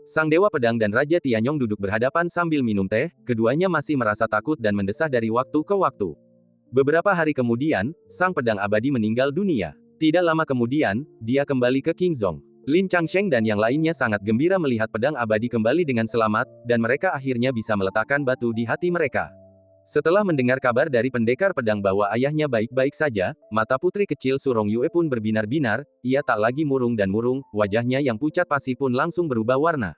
Sang Dewa Pedang dan Raja Tianyong duduk berhadapan sambil minum teh, keduanya masih merasa takut dan mendesah dari waktu ke waktu. Beberapa hari kemudian, Sang Pedang Abadi meninggal dunia. Tidak lama kemudian, dia kembali ke Qingzhou. Lin Changsheng dan yang lainnya sangat gembira melihat pedang abadi kembali dengan selamat, dan mereka akhirnya bisa meletakkan batu di hati mereka. Setelah mendengar kabar dari pendekar pedang bahwa ayahnya baik-baik saja, mata putri kecil Su Rongyue pun berbinar-binar, ia tak lagi murung dan murung, wajahnya yang pucat pasi pun langsung berubah warna.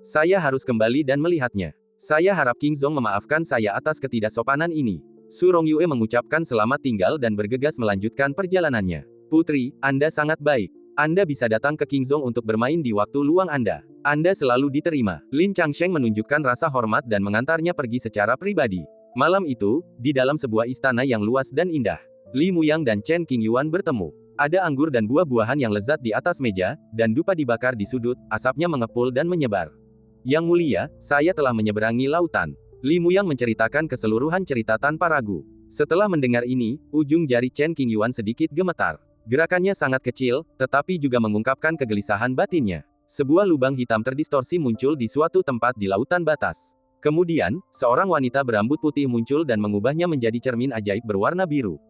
Saya harus kembali dan melihatnya. Saya harap Qingzhou memaafkan saya atas ketidaksopanan ini. Su Rongyue mengucapkan selamat tinggal dan bergegas melanjutkan perjalanannya. Putri, Anda sangat baik. Anda bisa datang ke Qingzhou untuk bermain di waktu luang Anda. Anda selalu diterima. Lin Changsheng menunjukkan rasa hormat dan mengantarnya pergi secara pribadi. Malam itu, di dalam sebuah istana yang luas dan indah, Li Muyang dan Chen Qingyuan bertemu. Ada anggur dan buah-buahan yang lezat di atas meja, dan dupa dibakar di sudut, asapnya mengepul dan menyebar. Yang mulia, saya telah menyeberangi lautan. Li Muyang menceritakan keseluruhan cerita tanpa ragu. Setelah mendengar ini, ujung jari Chen Qingyuan sedikit gemetar. Gerakannya sangat kecil, tetapi juga mengungkapkan kegelisahan batinnya. Sebuah lubang hitam terdistorsi muncul di suatu tempat di lautan batas. Kemudian, seorang wanita berambut putih muncul dan mengubahnya menjadi cermin ajaib berwarna biru.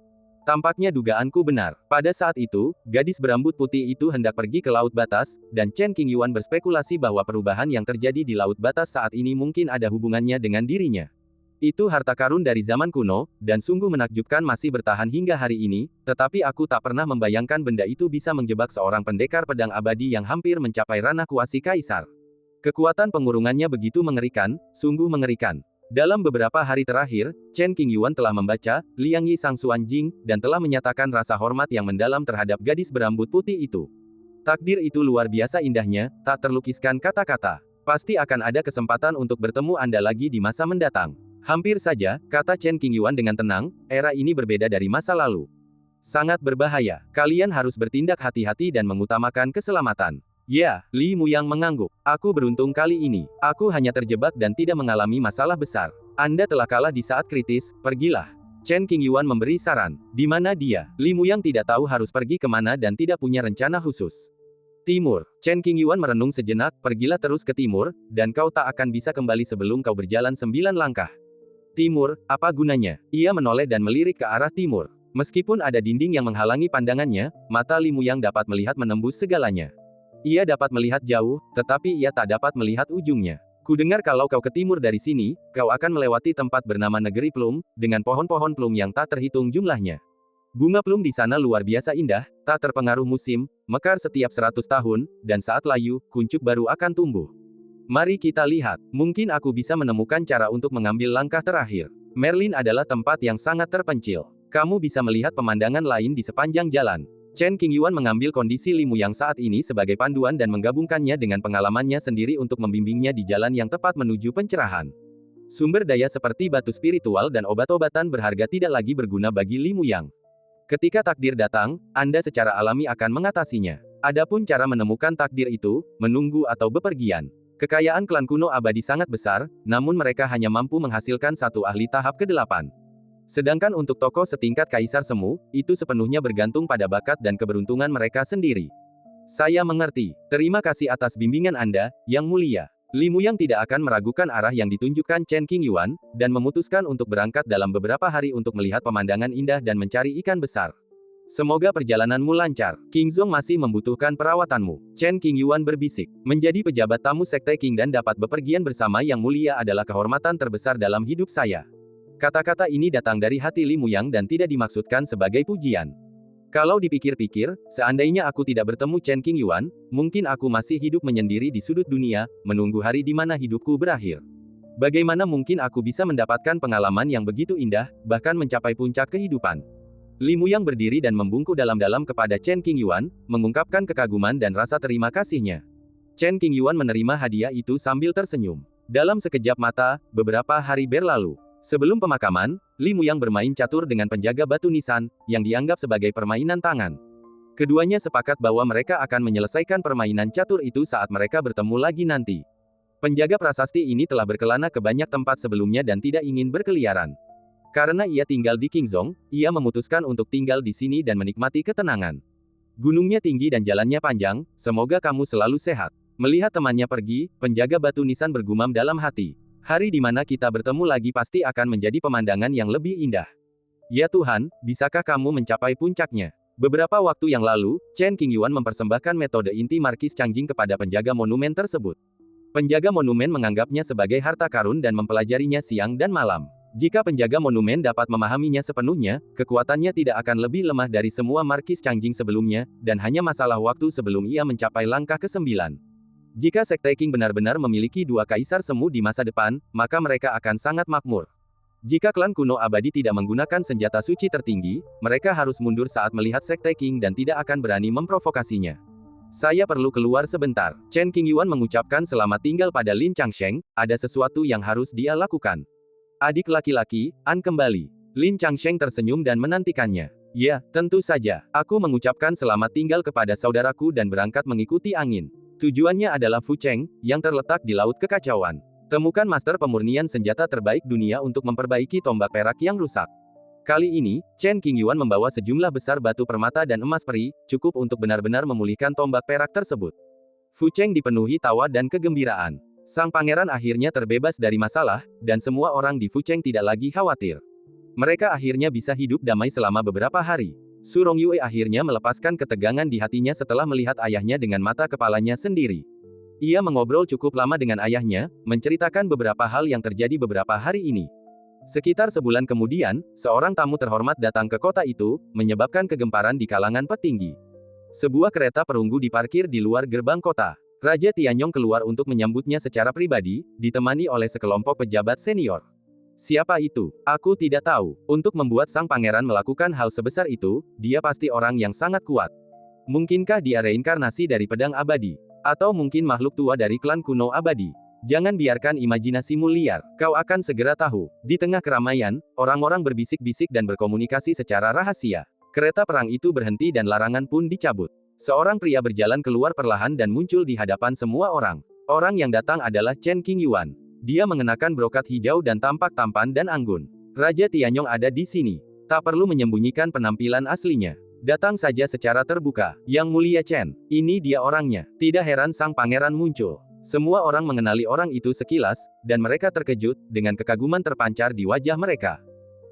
Tampaknya dugaanku benar. Pada saat itu, gadis berambut putih itu hendak pergi ke Laut Batas, dan Chen Qingyuan berspekulasi bahwa perubahan yang terjadi di Laut Batas saat ini mungkin ada hubungannya dengan dirinya. Itu harta karun dari zaman kuno, dan sungguh menakjubkan masih bertahan hingga hari ini, tetapi aku tak pernah membayangkan benda itu bisa menjebak seorang pendekar pedang abadi yang hampir mencapai ranah kuasi kaisar. Kekuatan pengurungannya begitu mengerikan, sungguh mengerikan. Dalam beberapa hari terakhir, Chen Qingyuan telah membaca Liang Yi Sang Xuan Jing, dan telah menyatakan rasa hormat yang mendalam terhadap gadis berambut putih itu. Takdir itu luar biasa indahnya, tak terlukiskan kata-kata. Pasti akan ada kesempatan untuk bertemu Anda lagi di masa mendatang. Hampir saja, kata Chen Qingyuan dengan tenang, era ini berbeda dari masa lalu. Sangat berbahaya. Kalian harus bertindak hati-hati dan mengutamakan keselamatan. Ya, Li Muyang mengangguk. Aku beruntung kali ini. Aku hanya terjebak dan tidak mengalami masalah besar. Anda telah kalah di saat kritis, pergilah. Chen Qingyuan memberi saran. Di mana dia? Li Muyang tidak tahu harus pergi kemana dan tidak punya rencana khusus. Timur. Chen Qingyuan merenung sejenak, pergilah terus ke timur, dan kau tak akan bisa kembali sebelum kau berjalan 9 langkah. Timur, apa gunanya? Ia menoleh dan melirik ke arah timur. Meskipun ada dinding yang menghalangi pandangannya, mata Li Muyang dapat melihat menembus segalanya. Ia dapat melihat jauh, tetapi ia tak dapat melihat ujungnya. Kudengar kalau kau ke timur dari sini, kau akan melewati tempat bernama Negeri Plum, dengan pohon-pohon plum yang tak terhitung jumlahnya. Bunga plum di sana luar biasa indah, tak terpengaruh musim, mekar setiap 100 tahun, dan saat layu, kuncup baru akan tumbuh. Mari kita lihat, mungkin aku bisa menemukan cara untuk mengambil langkah terakhir. Merlin adalah tempat yang sangat terpencil. Kamu bisa melihat pemandangan lain di sepanjang jalan. Chen Qingyuan mengambil kondisi Li Muyang saat ini sebagai panduan dan menggabungkannya dengan pengalamannya sendiri untuk membimbingnya di jalan yang tepat menuju pencerahan. Sumber daya seperti batu spiritual dan obat-obatan berharga tidak lagi berguna bagi Li Muyang. Ketika takdir datang, Anda secara alami akan mengatasinya. Adapun cara menemukan takdir itu, menunggu atau bepergian. Kekayaan klan kuno abadi sangat besar, namun mereka hanya mampu menghasilkan satu ahli tahap ke-8. Sedangkan untuk tokoh setingkat Kaisar Semu, itu sepenuhnya bergantung pada bakat dan keberuntungan mereka sendiri. Saya mengerti. Terima kasih atas bimbingan Anda, Yang Mulia. Li Muyang tidak akan meragukan arah yang ditunjukkan Chen Qingyuan, dan memutuskan untuk berangkat dalam beberapa hari untuk melihat pemandangan indah dan mencari ikan besar. Semoga perjalananmu lancar. Qingzhou masih membutuhkan perawatanmu. Chen Qingyuan berbisik. Menjadi pejabat tamu Sekte Qing dan dapat bepergian bersama Yang Mulia adalah kehormatan terbesar dalam hidup saya. Kata-kata ini datang dari hati Li Muyang dan tidak dimaksudkan sebagai pujian. Kalau dipikir-pikir, seandainya aku tidak bertemu Chen Qingyuan, mungkin aku masih hidup menyendiri di sudut dunia, menunggu hari di mana hidupku berakhir. Bagaimana mungkin aku bisa mendapatkan pengalaman yang begitu indah, bahkan mencapai puncak kehidupan? Li Muyang berdiri dan membungkuk dalam-dalam kepada Chen Qingyuan, mengungkapkan kekaguman dan rasa terima kasihnya. Chen Qingyuan menerima hadiah itu sambil tersenyum. Dalam sekejap mata, beberapa hari berlalu. Sebelum pemakaman, Li Muyang bermain catur dengan penjaga batu nisan, yang dianggap sebagai permainan tangan. Keduanya sepakat bahwa mereka akan menyelesaikan permainan catur itu saat mereka bertemu lagi nanti. Penjaga prasasti ini telah berkelana ke banyak tempat sebelumnya dan tidak ingin berkeliaran. Karena ia tinggal di Qingzhou, ia memutuskan untuk tinggal di sini dan menikmati ketenangan. Gunungnya tinggi dan jalannya panjang, semoga kamu selalu sehat. Melihat temannya pergi, penjaga batu nisan bergumam dalam hati. Hari di mana kita bertemu lagi pasti akan menjadi pemandangan yang lebih indah. Ya Tuhan, bisakah kamu mencapai puncaknya? Beberapa waktu yang lalu, Chen Qingyuan mempersembahkan metode inti Markis Changjing kepada penjaga monumen tersebut. Penjaga monumen menganggapnya sebagai harta karun dan mempelajarinya siang dan malam. Jika penjaga monumen dapat memahaminya sepenuhnya, kekuatannya tidak akan lebih lemah dari semua Markis Changjing sebelumnya, dan hanya masalah waktu sebelum ia mencapai langkah ke-9. Jika Sekte Qing benar-benar memiliki 2 kaisar semu di masa depan, maka mereka akan sangat makmur. Jika klan kuno abadi tidak menggunakan senjata suci tertinggi, mereka harus mundur saat melihat Sekte Qing dan tidak akan berani memprovokasinya. Saya perlu keluar sebentar. Chen Qingyuan mengucapkan selamat tinggal pada Lin Changsheng, ada sesuatu yang harus dia lakukan. Adik laki-laki, An kembali. Lin Changsheng tersenyum dan menantikannya. Ya, tentu saja. Aku mengucapkan selamat tinggal kepada saudaraku dan berangkat mengikuti angin. Tujuannya adalah Fu Cheng, yang terletak di Laut Kekacauan. Temukan master pemurnian senjata terbaik dunia untuk memperbaiki tombak perak yang rusak. Kali ini, Chen Qingyuan membawa sejumlah besar batu permata dan emas peri, cukup untuk benar-benar memulihkan tombak perak tersebut. Fu Cheng dipenuhi tawa dan kegembiraan. Sang pangeran akhirnya terbebas dari masalah, dan semua orang di Fu Cheng tidak lagi khawatir. Mereka akhirnya bisa hidup damai selama beberapa hari. Su Rongyue akhirnya melepaskan ketegangan di hatinya setelah melihat ayahnya dengan mata kepalanya sendiri. Ia mengobrol cukup lama dengan ayahnya, menceritakan beberapa hal yang terjadi beberapa hari ini. Sekitar sebulan kemudian, seorang tamu terhormat datang ke kota itu, menyebabkan kegemparan di kalangan petinggi. Sebuah kereta perunggu diparkir di luar gerbang kota. Raja Tianyong keluar untuk menyambutnya secara pribadi, ditemani oleh sekelompok pejabat senior. Siapa itu? Aku tidak tahu. Untuk membuat sang pangeran melakukan hal sebesar itu, dia pasti orang yang sangat kuat. Mungkinkah dia reinkarnasi dari pedang abadi? Atau mungkin makhluk tua dari klan kuno abadi? Jangan biarkan imajinasimu liar, kau akan segera tahu. Di tengah keramaian, orang-orang berbisik-bisik dan berkomunikasi secara rahasia. Kereta perang itu berhenti dan larangan pun dicabut. Seorang pria berjalan keluar perlahan dan muncul di hadapan semua orang. Orang yang datang adalah Chen Qingyuan. Dia mengenakan brokat hijau dan tampak tampan dan anggun. Raja Tianyong ada di sini. Tak perlu menyembunyikan penampilan aslinya. Datang saja secara terbuka. Yang Mulia Chen, ini dia orangnya. Tidak heran sang pangeran muncul. Semua orang mengenali orang itu sekilas, dan mereka terkejut, dengan kekaguman terpancar di wajah mereka.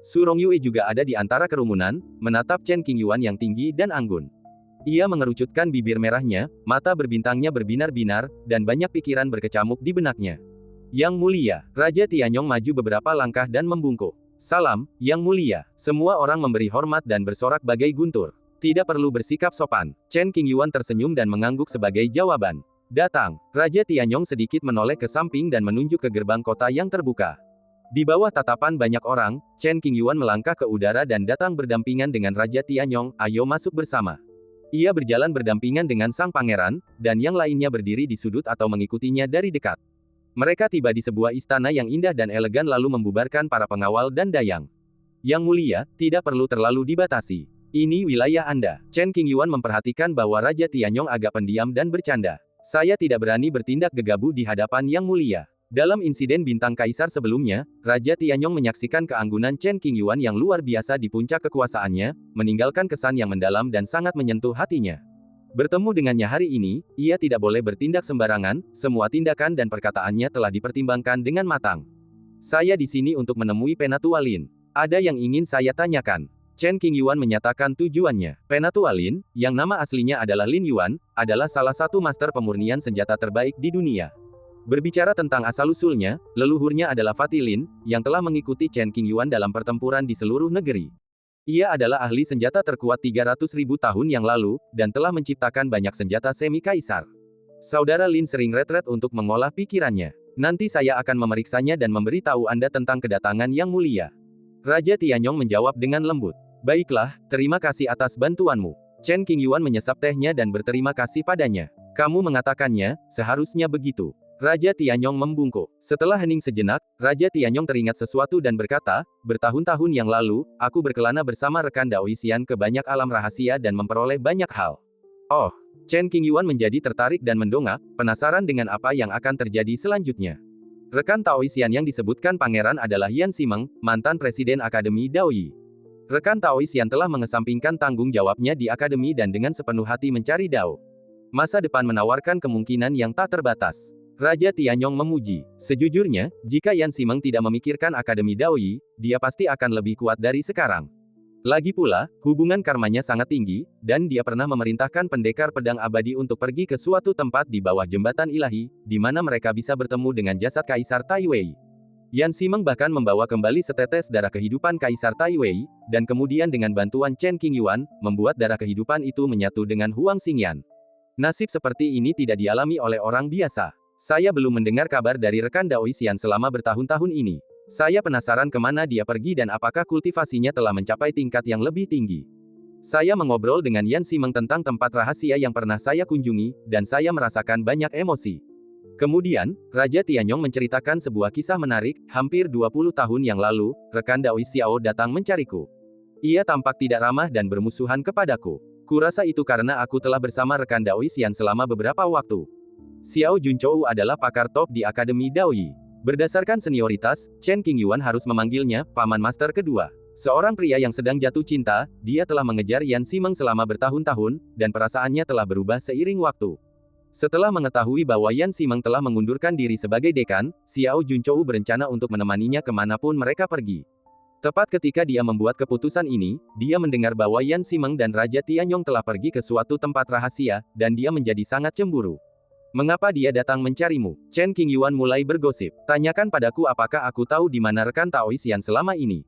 Su Rongyue juga ada di antara kerumunan, menatap Chen Qingyuan yang tinggi dan anggun. Ia mengerucutkan bibir merahnya, mata berbintangnya berbinar-binar, dan banyak pikiran berkecamuk di benaknya. Yang Mulia, Raja Tianyong maju beberapa langkah dan membungkuk. Salam, Yang Mulia. Semua orang memberi hormat dan bersorak bagai guntur. Tidak perlu bersikap sopan. Chen Qingyuan tersenyum dan mengangguk sebagai jawaban. Datang. Raja Tianyong sedikit menoleh ke samping dan menunjuk ke gerbang kota yang terbuka. Di bawah tatapan banyak orang, Chen Qingyuan melangkah ke udara dan datang berdampingan dengan Raja Tianyong, ayo masuk bersama. Ia berjalan berdampingan dengan sang pangeran, dan yang lainnya berdiri di sudut atau mengikutinya dari dekat. Mereka tiba di sebuah istana yang indah dan elegan lalu membubarkan para pengawal dan dayang. Yang Mulia, tidak perlu terlalu dibatasi. Ini wilayah Anda. Chen Qingyuan memperhatikan bahwa Raja Tianyong agak pendiam dan bercanda. Saya tidak berani bertindak gegabah di hadapan Yang Mulia. Dalam insiden bintang kaisar sebelumnya, Raja Tianyong menyaksikan keanggunan Chen Qingyuan yang luar biasa di puncak kekuasaannya, meninggalkan kesan yang mendalam dan sangat menyentuh hatinya. Bertemu dengannya hari ini, ia tidak boleh bertindak sembarangan, semua tindakan dan perkataannya telah dipertimbangkan dengan matang. Saya di sini untuk menemui Penatua Lin. Ada yang ingin saya tanyakan. Chen Qingyuan menyatakan tujuannya. Penatua Lin, yang nama aslinya adalah Lin Yuan, adalah salah satu master pemurnian senjata terbaik di dunia. Berbicara tentang asal-usulnya, leluhurnya adalah Fatih Lin, yang telah mengikuti Chen Qingyuan dalam pertempuran di seluruh negeri. Ia adalah ahli senjata terkuat 300.000 tahun yang lalu, dan telah menciptakan banyak senjata semi-kaisar. Saudara Lin sering retret untuk mengolah pikirannya. Nanti saya akan memeriksanya dan memberitahu Anda tentang kedatangan Yang Mulia. Raja Tianyong menjawab dengan lembut. Baiklah, terima kasih atas bantuanmu. Chen Qingyuan menyesap tehnya dan berterima kasih padanya. Kamu mengatakannya, seharusnya begitu. Raja Tianyong membungkuk. Setelah hening sejenak, Raja Tianyong teringat sesuatu dan berkata, bertahun-tahun yang lalu, aku berkelana bersama rekan Daoisian ke banyak alam rahasia dan memperoleh banyak hal. Oh, Chen Qingyuan menjadi tertarik dan mendongak, penasaran dengan apa yang akan terjadi selanjutnya. Rekan Taoisian yang disebutkan pangeran adalah Yan Simeng, mantan presiden Akademi Daoyi. Rekan Taoisian telah mengesampingkan tanggung jawabnya di akademi dan dengan sepenuh hati mencari Dao. Masa depan menawarkan kemungkinan yang tak terbatas. Raja Tianyong memuji. Sejujurnya, jika Yan Ximeng tidak memikirkan Akademi Daoyi, dia pasti akan lebih kuat dari sekarang. Lagi pula, hubungan karmanya sangat tinggi, dan dia pernah memerintahkan pendekar pedang abadi untuk pergi ke suatu tempat di bawah jembatan ilahi, di mana mereka bisa bertemu dengan jasad Kaisar Tai Wei. Yan Ximeng bahkan membawa kembali setetes darah kehidupan Kaisar Tai Wei, dan kemudian dengan bantuan Chen Qingyuan, membuat darah kehidupan itu menyatu dengan Huang Xingyan. Nasib seperti ini tidak dialami oleh orang biasa. Saya belum mendengar kabar dari rekan Dao Xian selama bertahun-tahun ini. Saya penasaran kemana dia pergi dan apakah kultivasinya telah mencapai tingkat yang lebih tinggi. Saya mengobrol dengan Yan Ximeng tentang tempat rahasia yang pernah saya kunjungi, dan saya merasakan banyak emosi. Kemudian, Raja Tianyong menceritakan sebuah kisah menarik. Hampir 20 tahun yang lalu, rekan Dao Xiao datang mencariku. Ia tampak tidak ramah dan bermusuhan kepadaku. Kurasa itu karena aku telah bersama rekan Dao Xian selama beberapa waktu. Xiao Junchou adalah pakar top di Akademi Daoyi. Berdasarkan senioritas, Chen Qingyuan harus memanggilnya Paman Master kedua. Seorang pria yang sedang jatuh cinta, dia telah mengejar Yan Ximeng selama bertahun-tahun, dan perasaannya telah berubah seiring waktu. Setelah mengetahui bahwa Yan Ximeng telah mengundurkan diri sebagai dekan, Xiao Junchou berencana untuk menemaninya kemanapun mereka pergi. Tepat ketika dia membuat keputusan ini, dia mendengar bahwa Yan Ximeng dan Raja Tianyong telah pergi ke suatu tempat rahasia, dan dia menjadi sangat cemburu. Mengapa dia datang mencarimu? Chen Qingyuan mulai bergosip. Tanyakan padaku apakah aku tahu di mana rekan Tao Xian selama ini.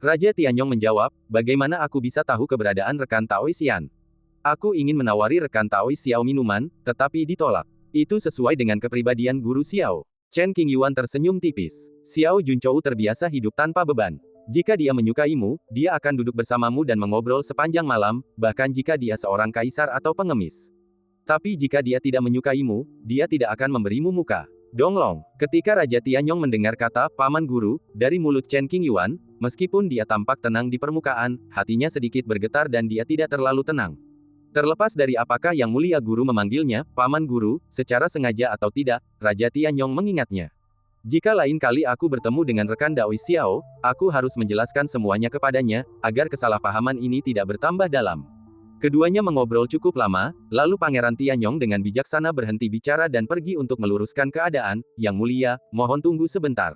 Raja Tianyong menjawab, bagaimana aku bisa tahu keberadaan rekan Tao Xian? Aku ingin menawari rekan Tao Xiao minuman, tetapi ditolak. Itu sesuai dengan kepribadian guru Xiao. Chen Qingyuan tersenyum tipis. Xiao Junchou terbiasa hidup tanpa beban. Jika dia menyukaimu, dia akan duduk bersamamu dan mengobrol sepanjang malam, bahkan jika dia seorang kaisar atau pengemis. Tapi jika dia tidak menyukaimu, dia tidak akan memberimu muka. Donglong. Ketika Raja Tianyong mendengar kata Paman Guru dari mulut Chen Qingyuan, meskipun dia tampak tenang di permukaan, hatinya sedikit bergetar dan dia tidak terlalu tenang. Terlepas dari apakah Yang Mulia Guru memanggilnya Paman Guru, secara sengaja atau tidak, Raja Tianyong mengingatnya. Jika lain kali aku bertemu dengan rekan Dao Xiao, aku harus menjelaskan semuanya kepadanya, agar kesalahpahaman ini tidak bertambah dalam. Keduanya mengobrol cukup lama, lalu Pangeran Tianyong dengan bijaksana berhenti bicara dan pergi untuk meluruskan keadaan. Yang Mulia, mohon tunggu sebentar.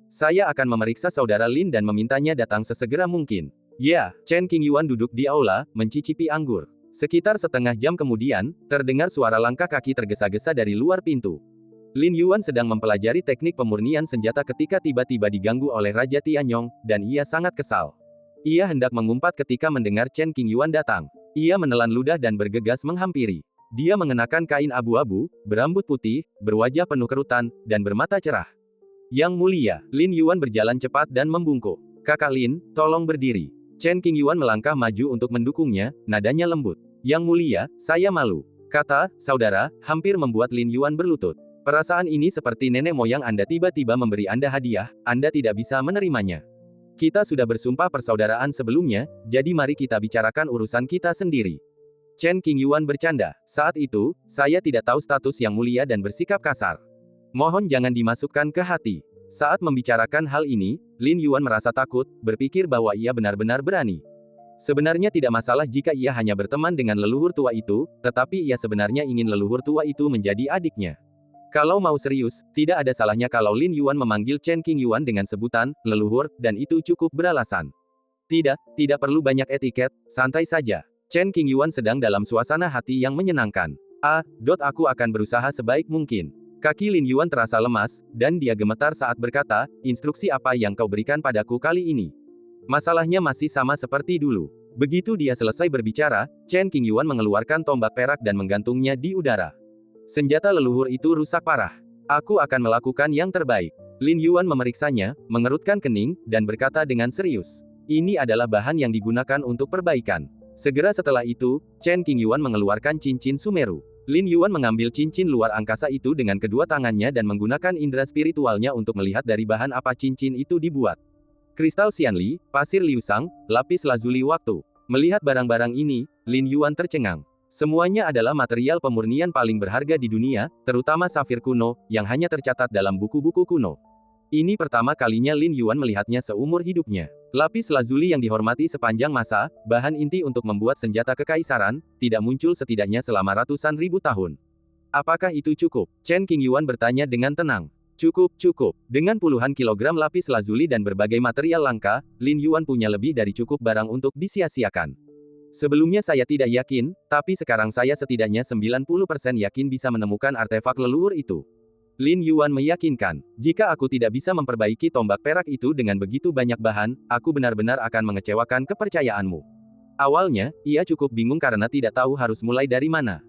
Saya akan memeriksa Saudara Lin dan memintanya datang sesegera mungkin. Ya, Chen Qingyuan duduk di aula, mencicipi anggur. Sekitar setengah jam kemudian, terdengar suara langkah kaki tergesa-gesa dari luar pintu. Lin Yuan sedang mempelajari teknik pemurnian senjata ketika tiba-tiba diganggu oleh Raja Tianyong, dan ia sangat kesal. Ia hendak mengumpat ketika mendengar Chen Qingyuan datang. Ia menelan ludah dan bergegas menghampiri. Dia mengenakan kain abu-abu, berambut putih, berwajah penuh kerutan, dan bermata cerah. Yang Mulia, Lin Yuan berjalan cepat dan membungkuk. Kakak Lin, tolong berdiri. Chen Qingyuan melangkah maju untuk mendukungnya, nadanya lembut. Yang Mulia, saya malu. Kata, saudara, hampir membuat Lin Yuan berlutut. Perasaan ini seperti nenek moyang Anda tiba-tiba memberi Anda hadiah, Anda tidak bisa menerimanya. Kita sudah bersumpah persaudaraan sebelumnya, jadi mari kita bicarakan urusan kita sendiri. Chen Qingyuan bercanda. Saat itu, saya tidak tahu status Yang Mulia dan bersikap kasar. Mohon jangan dimasukkan ke hati. Saat membicarakan hal ini, Lin Yuan merasa takut, berpikir bahwa ia benar-benar berani. Sebenarnya tidak masalah jika ia hanya berteman dengan leluhur tua itu, tetapi ia sebenarnya ingin leluhur tua itu menjadi adiknya. Kalau mau serius, tidak ada salahnya kalau Lin Yuan memanggil Chen Qingyuan dengan sebutan leluhur, dan itu cukup beralasan. Tidak perlu banyak etiket, santai saja. Chen Qingyuan sedang dalam suasana hati yang menyenangkan. Aku akan berusaha sebaik mungkin. Kaki Lin Yuan terasa lemas, dan dia gemetar saat berkata, instruksi apa yang kau berikan padaku kali ini? Masalahnya masih sama seperti dulu. Begitu dia selesai berbicara, Chen Qingyuan mengeluarkan tombak perak dan menggantungnya di udara. Senjata leluhur itu rusak parah. Aku akan melakukan yang terbaik. Lin Yuan memeriksanya, mengerutkan kening, dan berkata dengan serius. Ini adalah bahan yang digunakan untuk perbaikan. Segera setelah itu, Chen Qingyuan mengeluarkan cincin Sumeru. Lin Yuan mengambil cincin luar angkasa itu dengan kedua tangannya dan menggunakan indera spiritualnya untuk melihat dari bahan apa cincin itu dibuat. Kristal Xianli, pasir liusang, lapis lazuli waktu. Melihat barang-barang ini, Lin Yuan tercengang. Semuanya adalah material pemurnian paling berharga di dunia, terutama safir kuno, yang hanya tercatat dalam buku-buku kuno. Ini pertama kalinya Lin Yuan melihatnya seumur hidupnya. Lapis lazuli yang dihormati sepanjang masa, bahan inti untuk membuat senjata kekaisaran, tidak muncul setidaknya selama ratusan ribu tahun. Apakah itu cukup? Chen Qingyuan bertanya dengan tenang. Cukup, cukup. Dengan puluhan kilogram lapis lazuli dan berbagai material langka, Lin Yuan punya lebih dari cukup barang untuk disia-siakan. Sebelumnya saya tidak yakin, tapi sekarang saya setidaknya 90% yakin bisa menemukan artefak leluhur itu. Lin Yuan meyakinkan, jika aku tidak bisa memperbaiki tombak perak itu dengan begitu banyak bahan, aku benar-benar akan mengecewakan kepercayaanmu. Awalnya, ia cukup bingung karena tidak tahu harus mulai dari mana.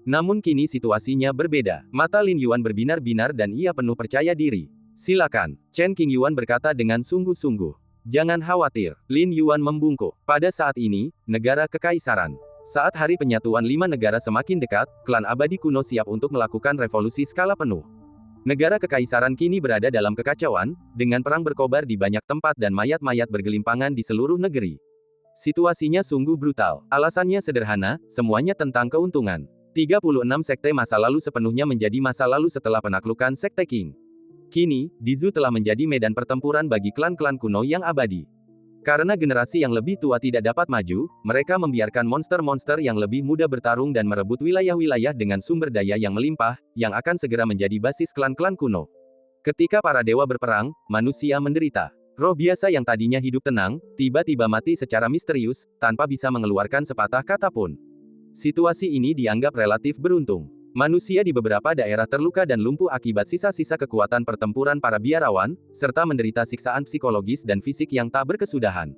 Namun kini situasinya berbeda. Mata Lin Yuan berbinar-binar dan ia penuh percaya diri. Silakan, Chen Qingyuan berkata dengan sungguh-sungguh. Jangan khawatir, Lin Yuan membungkuk. Pada saat ini, negara kekaisaran. Saat hari penyatuan 5 negara semakin dekat, klan abadi kuno siap untuk melakukan revolusi skala penuh. Negara kekaisaran kini berada dalam kekacauan, dengan perang berkobar di banyak tempat dan mayat-mayat bergelimpangan di seluruh negeri. Situasinya sungguh brutal. Alasannya sederhana, semuanya tentang keuntungan. 36 sekte masa lalu sepenuhnya menjadi masa lalu setelah penaklukan Sekte Qing. Kini, Dizu telah menjadi medan pertempuran bagi klan-klan kuno yang abadi. Karena generasi yang lebih tua tidak dapat maju, mereka membiarkan monster-monster yang lebih muda bertarung dan merebut wilayah-wilayah dengan sumber daya yang melimpah, yang akan segera menjadi basis klan-klan kuno. Ketika para dewa berperang, manusia menderita. Roh biasa yang tadinya hidup tenang, tiba-tiba mati secara misterius, tanpa bisa mengeluarkan sepatah kata pun. Situasi ini dianggap relatif beruntung. Manusia di beberapa daerah terluka dan lumpuh akibat sisa-sisa kekuatan pertempuran para biarawan, serta menderita siksaan psikologis dan fisik yang tak berkesudahan.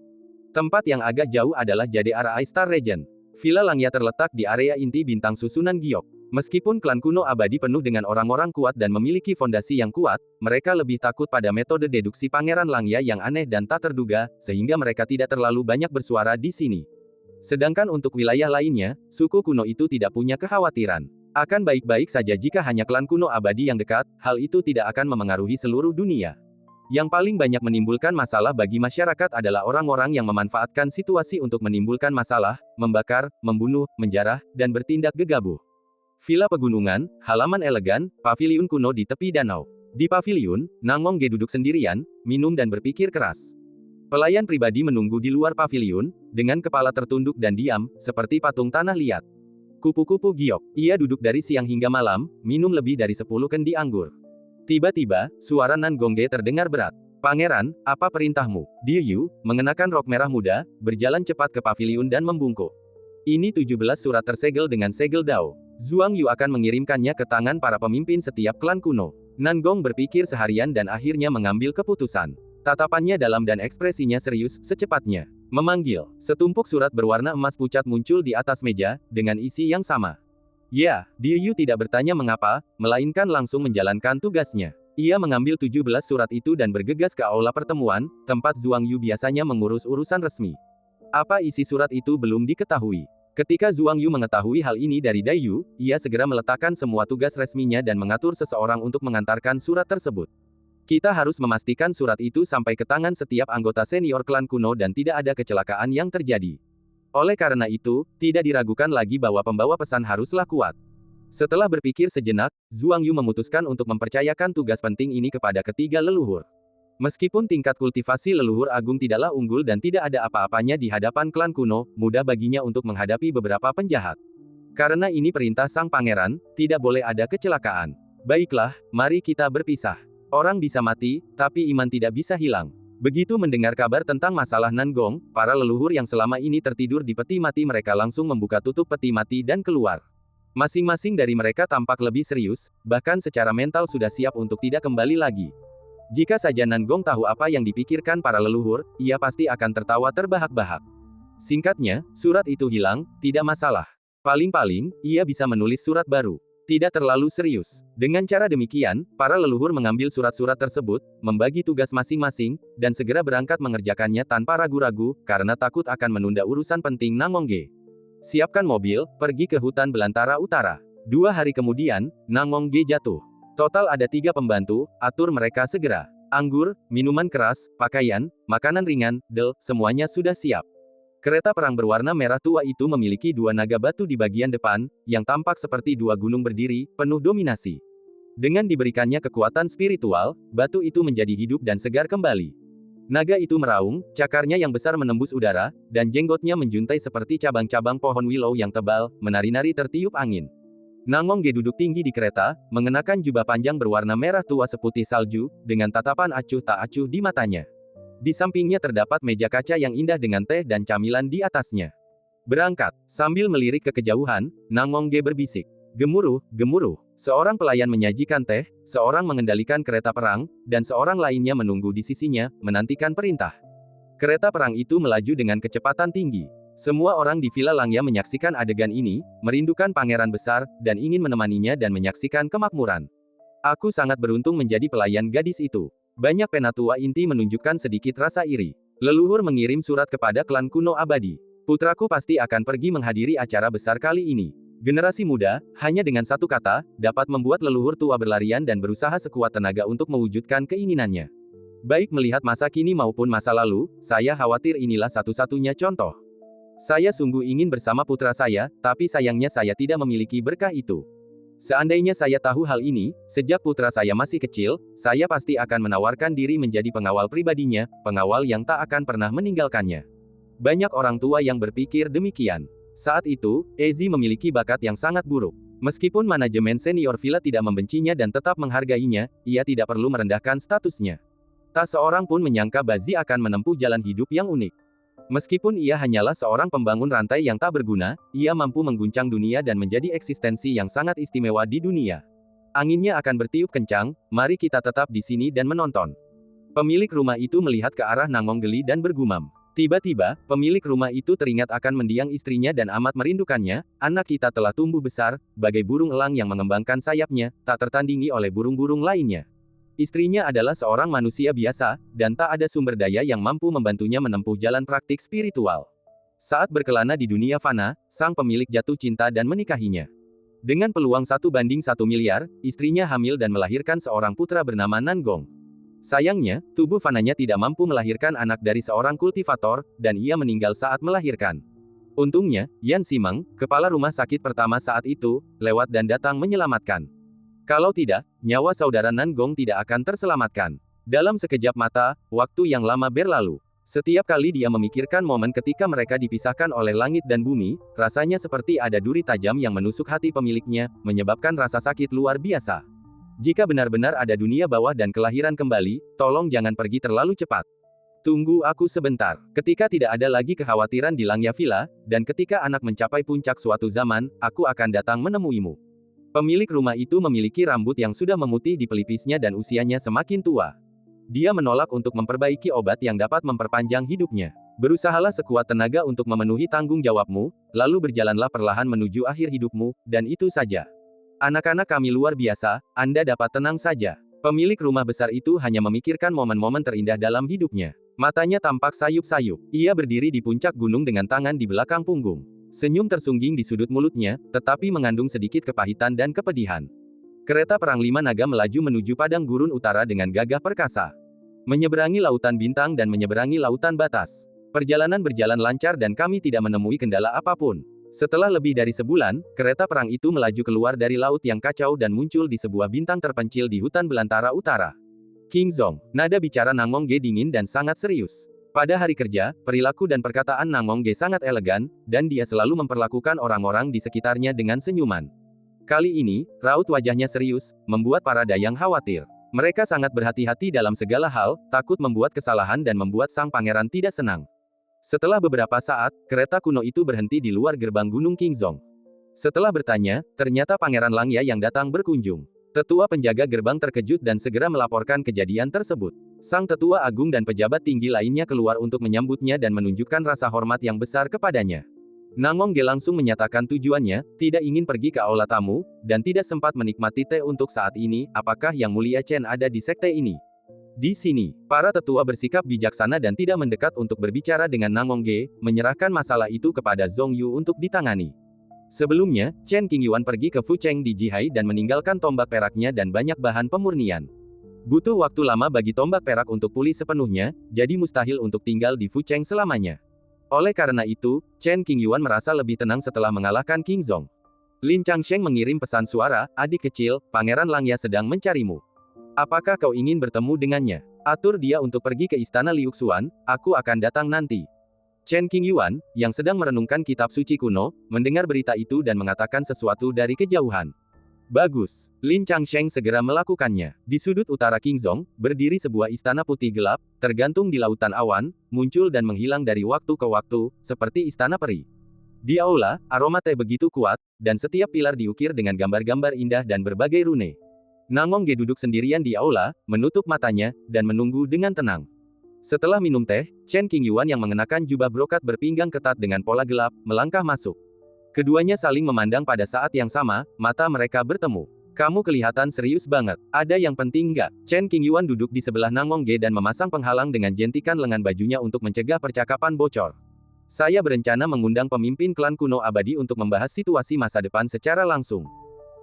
Tempat yang agak jauh adalah Jade Arai Star Region. Villa Langya terletak di area inti bintang susunan giok. Meskipun klan kuno abadi penuh dengan orang-orang kuat dan memiliki fondasi yang kuat, mereka lebih takut pada metode deduksi Pangeran Langya yang aneh dan tak terduga, sehingga mereka tidak terlalu banyak bersuara di sini. Sedangkan untuk wilayah lainnya, suku kuno itu tidak punya kekhawatiran. Akan baik-baik saja jika hanya klan kuno abadi yang dekat, hal itu tidak akan memengaruhi seluruh dunia. Yang paling banyak menimbulkan masalah bagi masyarakat adalah orang-orang yang memanfaatkan situasi untuk menimbulkan masalah, membakar, membunuh, menjarah, dan bertindak gegabah. Villa pegunungan, halaman elegan, paviliun kuno di tepi danau. Di paviliun, Nangong Ge duduk sendirian, minum dan berpikir keras. Pelayan pribadi menunggu di luar paviliun, dengan kepala tertunduk dan diam, seperti patung tanah liat. Kupu-kupu giok. Ia duduk dari siang hingga malam, minum lebih dari 10 kendi anggur. Tiba-tiba, suara Nan Gongge terdengar berat. Pangeran, apa perintahmu? Diyu, mengenakan rok merah muda, berjalan cepat ke paviliun dan membungkuk. Ini 17 surat tersegel dengan segel Dao. Zhuang Yu akan mengirimkannya ke tangan para pemimpin setiap klan kuno. Nan Gong berpikir seharian dan akhirnya mengambil keputusan. Tatapannya dalam dan ekspresinya serius, secepatnya. Memanggil. Setumpuk surat berwarna emas pucat muncul di atas meja, dengan isi yang sama. Ya, Diyu tidak bertanya mengapa, melainkan langsung menjalankan tugasnya. Ia mengambil 17 surat itu dan bergegas ke aula pertemuan, tempat Zhuang Yu biasanya mengurus urusan resmi. Apa isi surat itu belum diketahui. Ketika Zhuang Yu mengetahui hal ini dari Dayu, ia segera meletakkan semua tugas resminya dan mengatur seseorang untuk mengantarkan surat tersebut. Kita harus memastikan surat itu sampai ke tangan setiap anggota senior klan kuno dan tidak ada kecelakaan yang terjadi. Oleh karena itu, tidak diragukan lagi bahwa pembawa pesan haruslah kuat. Setelah berpikir sejenak, Zhuang Yu memutuskan untuk mempercayakan tugas penting ini kepada ketiga leluhur. Meskipun tingkat kultivasi leluhur agung tidaklah unggul dan tidak ada apa-apanya di hadapan klan kuno, mudah baginya untuk menghadapi beberapa penjahat. Karena ini perintah sang pangeran, tidak boleh ada kecelakaan. Baiklah, mari kita berpisah. Orang bisa mati, tapi iman tidak bisa hilang. Begitu mendengar kabar tentang masalah Nan Gong, para leluhur yang selama ini tertidur di peti mati mereka langsung membuka tutup peti mati dan keluar. Masing-masing dari mereka tampak lebih serius, bahkan secara mental sudah siap untuk tidak kembali lagi. Jika saja Nan Gong tahu apa yang dipikirkan para leluhur, ia pasti akan tertawa terbahak-bahak. Singkatnya, surat itu hilang, tidak masalah. Paling-paling, ia bisa menulis surat baru. Tidak terlalu serius. Dengan cara demikian, para leluhur mengambil surat-surat tersebut, membagi tugas masing-masing, dan segera berangkat mengerjakannya tanpa ragu-ragu, karena takut akan menunda urusan penting Nangongge. Siapkan mobil, pergi ke hutan belantara utara. 2 hari kemudian, Nangongge jatuh. Total ada 3 pembantu, atur mereka segera. Anggur, minuman keras, pakaian, makanan ringan, semuanya sudah siap. Kereta perang berwarna merah tua itu memiliki 2 naga batu di bagian depan, yang tampak seperti 2 gunung berdiri, penuh dominasi. Dengan diberikannya kekuatan spiritual, batu itu menjadi hidup dan segar kembali. Naga itu meraung, cakarnya yang besar menembus udara, dan jenggotnya menjuntai seperti cabang-cabang pohon willow yang tebal, menari-nari tertiup angin. Nangong Ge duduk tinggi di kereta, mengenakan jubah panjang berwarna merah tua seputih salju, dengan tatapan acuh tak acuh di matanya. Di sampingnya terdapat meja kaca yang indah dengan teh dan camilan di atasnya. Berangkat. Sambil melirik ke kejauhan, Nangong Ge berbisik. Gemuruh, gemuruh. Seorang pelayan menyajikan teh, seorang mengendalikan kereta perang, dan seorang lainnya menunggu di sisinya, menantikan perintah. Kereta perang itu melaju dengan kecepatan tinggi. Semua orang di Villa Langya menyaksikan adegan ini, merindukan pangeran besar, dan ingin menemaninya dan menyaksikan kemakmuran. Aku sangat beruntung menjadi pelayan gadis itu. Banyak penatua inti menunjukkan sedikit rasa iri. Leluhur mengirim surat kepada klan kuno abadi. Putraku pasti akan pergi menghadiri acara besar kali ini. Generasi muda, hanya dengan satu kata, dapat membuat leluhur tua berlarian dan berusaha sekuat tenaga untuk mewujudkan keinginannya. Baik melihat masa kini maupun masa lalu, saya khawatir inilah satu-satunya contoh. Saya sungguh ingin bersama putra saya, tapi sayangnya saya tidak memiliki berkah itu. Seandainya saya tahu hal ini, sejak putra saya masih kecil, saya pasti akan menawarkan diri menjadi pengawal pribadinya, pengawal yang tak akan pernah meninggalkannya. Banyak orang tua yang berpikir demikian. Saat itu, Ezi memiliki bakat yang sangat buruk. Meskipun manajemen senior Villa tidak membencinya dan tetap menghargainya, ia tidak perlu merendahkan statusnya. Tak seorang pun menyangka Bazi akan menempuh jalan hidup yang unik. Meskipun ia hanyalah seorang pembangun rantai yang tak berguna, ia mampu mengguncang dunia dan menjadi eksistensi yang sangat istimewa di dunia. Anginnya akan bertiup kencang, mari kita tetap di sini dan menonton. Pemilik rumah itu melihat ke arah Nangong Geli dan bergumam. Tiba-tiba, pemilik rumah itu teringat akan mendiang istrinya dan amat merindukannya. Anak kita telah tumbuh besar, bagai burung elang yang mengembangkan sayapnya, tak tertandingi oleh burung-burung lainnya. Istrinya adalah seorang manusia biasa, dan tak ada sumber daya yang mampu membantunya menempuh jalan praktik spiritual. Saat berkelana di dunia fana, sang pemilik jatuh cinta dan menikahinya. Dengan peluang 1:1 miliar, istrinya hamil dan melahirkan seorang putra bernama Nangong. Sayangnya, tubuh fananya tidak mampu melahirkan anak dari seorang kultivator, dan ia meninggal saat melahirkan. Untungnya, Yan Simeng, kepala rumah sakit pertama saat itu, lewat dan datang menyelamatkan. Kalau tidak, nyawa saudara Nangong tidak akan terselamatkan. Dalam sekejap mata, waktu yang lama berlalu. Setiap kali dia memikirkan momen ketika mereka dipisahkan oleh langit dan bumi, rasanya seperti ada duri tajam yang menusuk hati pemiliknya, menyebabkan rasa sakit luar biasa. Jika benar-benar ada dunia bawah dan kelahiran kembali, tolong jangan pergi terlalu cepat. Tunggu aku sebentar. Ketika tidak ada lagi kekhawatiran di Langya Villa, dan ketika anak mencapai puncak suatu zaman, aku akan datang menemuimu. Pemilik rumah itu memiliki rambut yang sudah memutih di pelipisnya dan usianya semakin tua. Dia menolak untuk memperbaiki obat yang dapat memperpanjang hidupnya. Berusahalah sekuat tenaga untuk memenuhi tanggung jawabmu, lalu berjalanlah perlahan menuju akhir hidupmu, dan itu saja. Anak-anak kami luar biasa, Anda dapat tenang saja. Pemilik rumah besar itu hanya memikirkan momen-momen terindah dalam hidupnya. Matanya tampak sayup-sayup. Ia berdiri di puncak gunung dengan tangan di belakang punggung. Senyum tersungging di sudut mulutnya, tetapi mengandung sedikit kepahitan dan kepedihan. Kereta perang 5 naga melaju menuju padang gurun utara dengan gagah perkasa. Menyeberangi lautan bintang dan menyeberangi lautan batas. Perjalanan berjalan lancar dan kami tidak menemui kendala apapun. Setelah lebih dari sebulan, kereta perang itu melaju keluar dari laut yang kacau dan muncul di sebuah bintang terpencil di hutan belantara utara. King Zong, nada bicara Nangong Ge dingin dan sangat serius. Pada hari kerja, perilaku dan perkataan Nangong Ge sangat elegan, dan dia selalu memperlakukan orang-orang di sekitarnya dengan senyuman. Kali ini, raut wajahnya serius, membuat para dayang khawatir. Mereka sangat berhati-hati dalam segala hal, takut membuat kesalahan dan membuat sang pangeran tidak senang. Setelah beberapa saat, kereta kuno itu berhenti di luar gerbang Gunung Qingzhong. Setelah bertanya, ternyata Pangeran Langya yang datang berkunjung. Tetua penjaga gerbang terkejut dan segera melaporkan kejadian tersebut. Sang tetua agung dan pejabat tinggi lainnya keluar untuk menyambutnya dan menunjukkan rasa hormat yang besar kepadanya. Nangong Ge langsung menyatakan tujuannya, tidak ingin pergi ke aula tamu, dan tidak sempat menikmati teh untuk saat ini. Apakah Yang Mulia Chen ada di sekte ini? Di sini, para tetua bersikap bijaksana dan tidak mendekat untuk berbicara dengan Nangong Ge, menyerahkan masalah itu kepada Zhong Yu untuk ditangani. Sebelumnya, Chen Qingyuan pergi ke Fucheng di Jihai dan meninggalkan tombak peraknya dan banyak bahan pemurnian. Butuh waktu lama bagi tombak perak untuk pulih sepenuhnya, jadi mustahil untuk tinggal di Fucheng selamanya. Oleh karena itu, Chen Qingyuan merasa lebih tenang setelah mengalahkan King Zong. Lin Changsheng mengirim pesan suara, adik kecil, Pangeran Langya sedang mencarimu. Apakah kau ingin bertemu dengannya? Atur dia untuk pergi ke istana Liuxuan, aku akan datang nanti. Chen Qingyuan, yang sedang merenungkan kitab suci kuno, mendengar berita itu dan mengatakan sesuatu dari kejauhan. Bagus. Lin Changsheng segera melakukannya. Di sudut utara Qingzhong, berdiri sebuah istana putih gelap, tergantung di lautan awan, muncul dan menghilang dari waktu ke waktu, seperti istana peri. Di aula, aroma teh begitu kuat, dan setiap pilar diukir dengan gambar-gambar indah dan berbagai rune. Nangong Ge duduk sendirian di aula, menutup matanya, dan menunggu dengan tenang. Setelah minum teh, Chen Qingyuan yang mengenakan jubah brokat berpinggang ketat dengan pola gelap, melangkah masuk. Keduanya saling memandang pada saat yang sama, mata mereka bertemu. Kamu kelihatan serius banget. Ada yang penting nggak? Chen Qingyuan duduk di sebelah Nangong Ge dan memasang penghalang dengan jentikan lengan bajunya untuk mencegah percakapan bocor. Saya berencana mengundang pemimpin klan kuno abadi untuk membahas situasi masa depan secara langsung.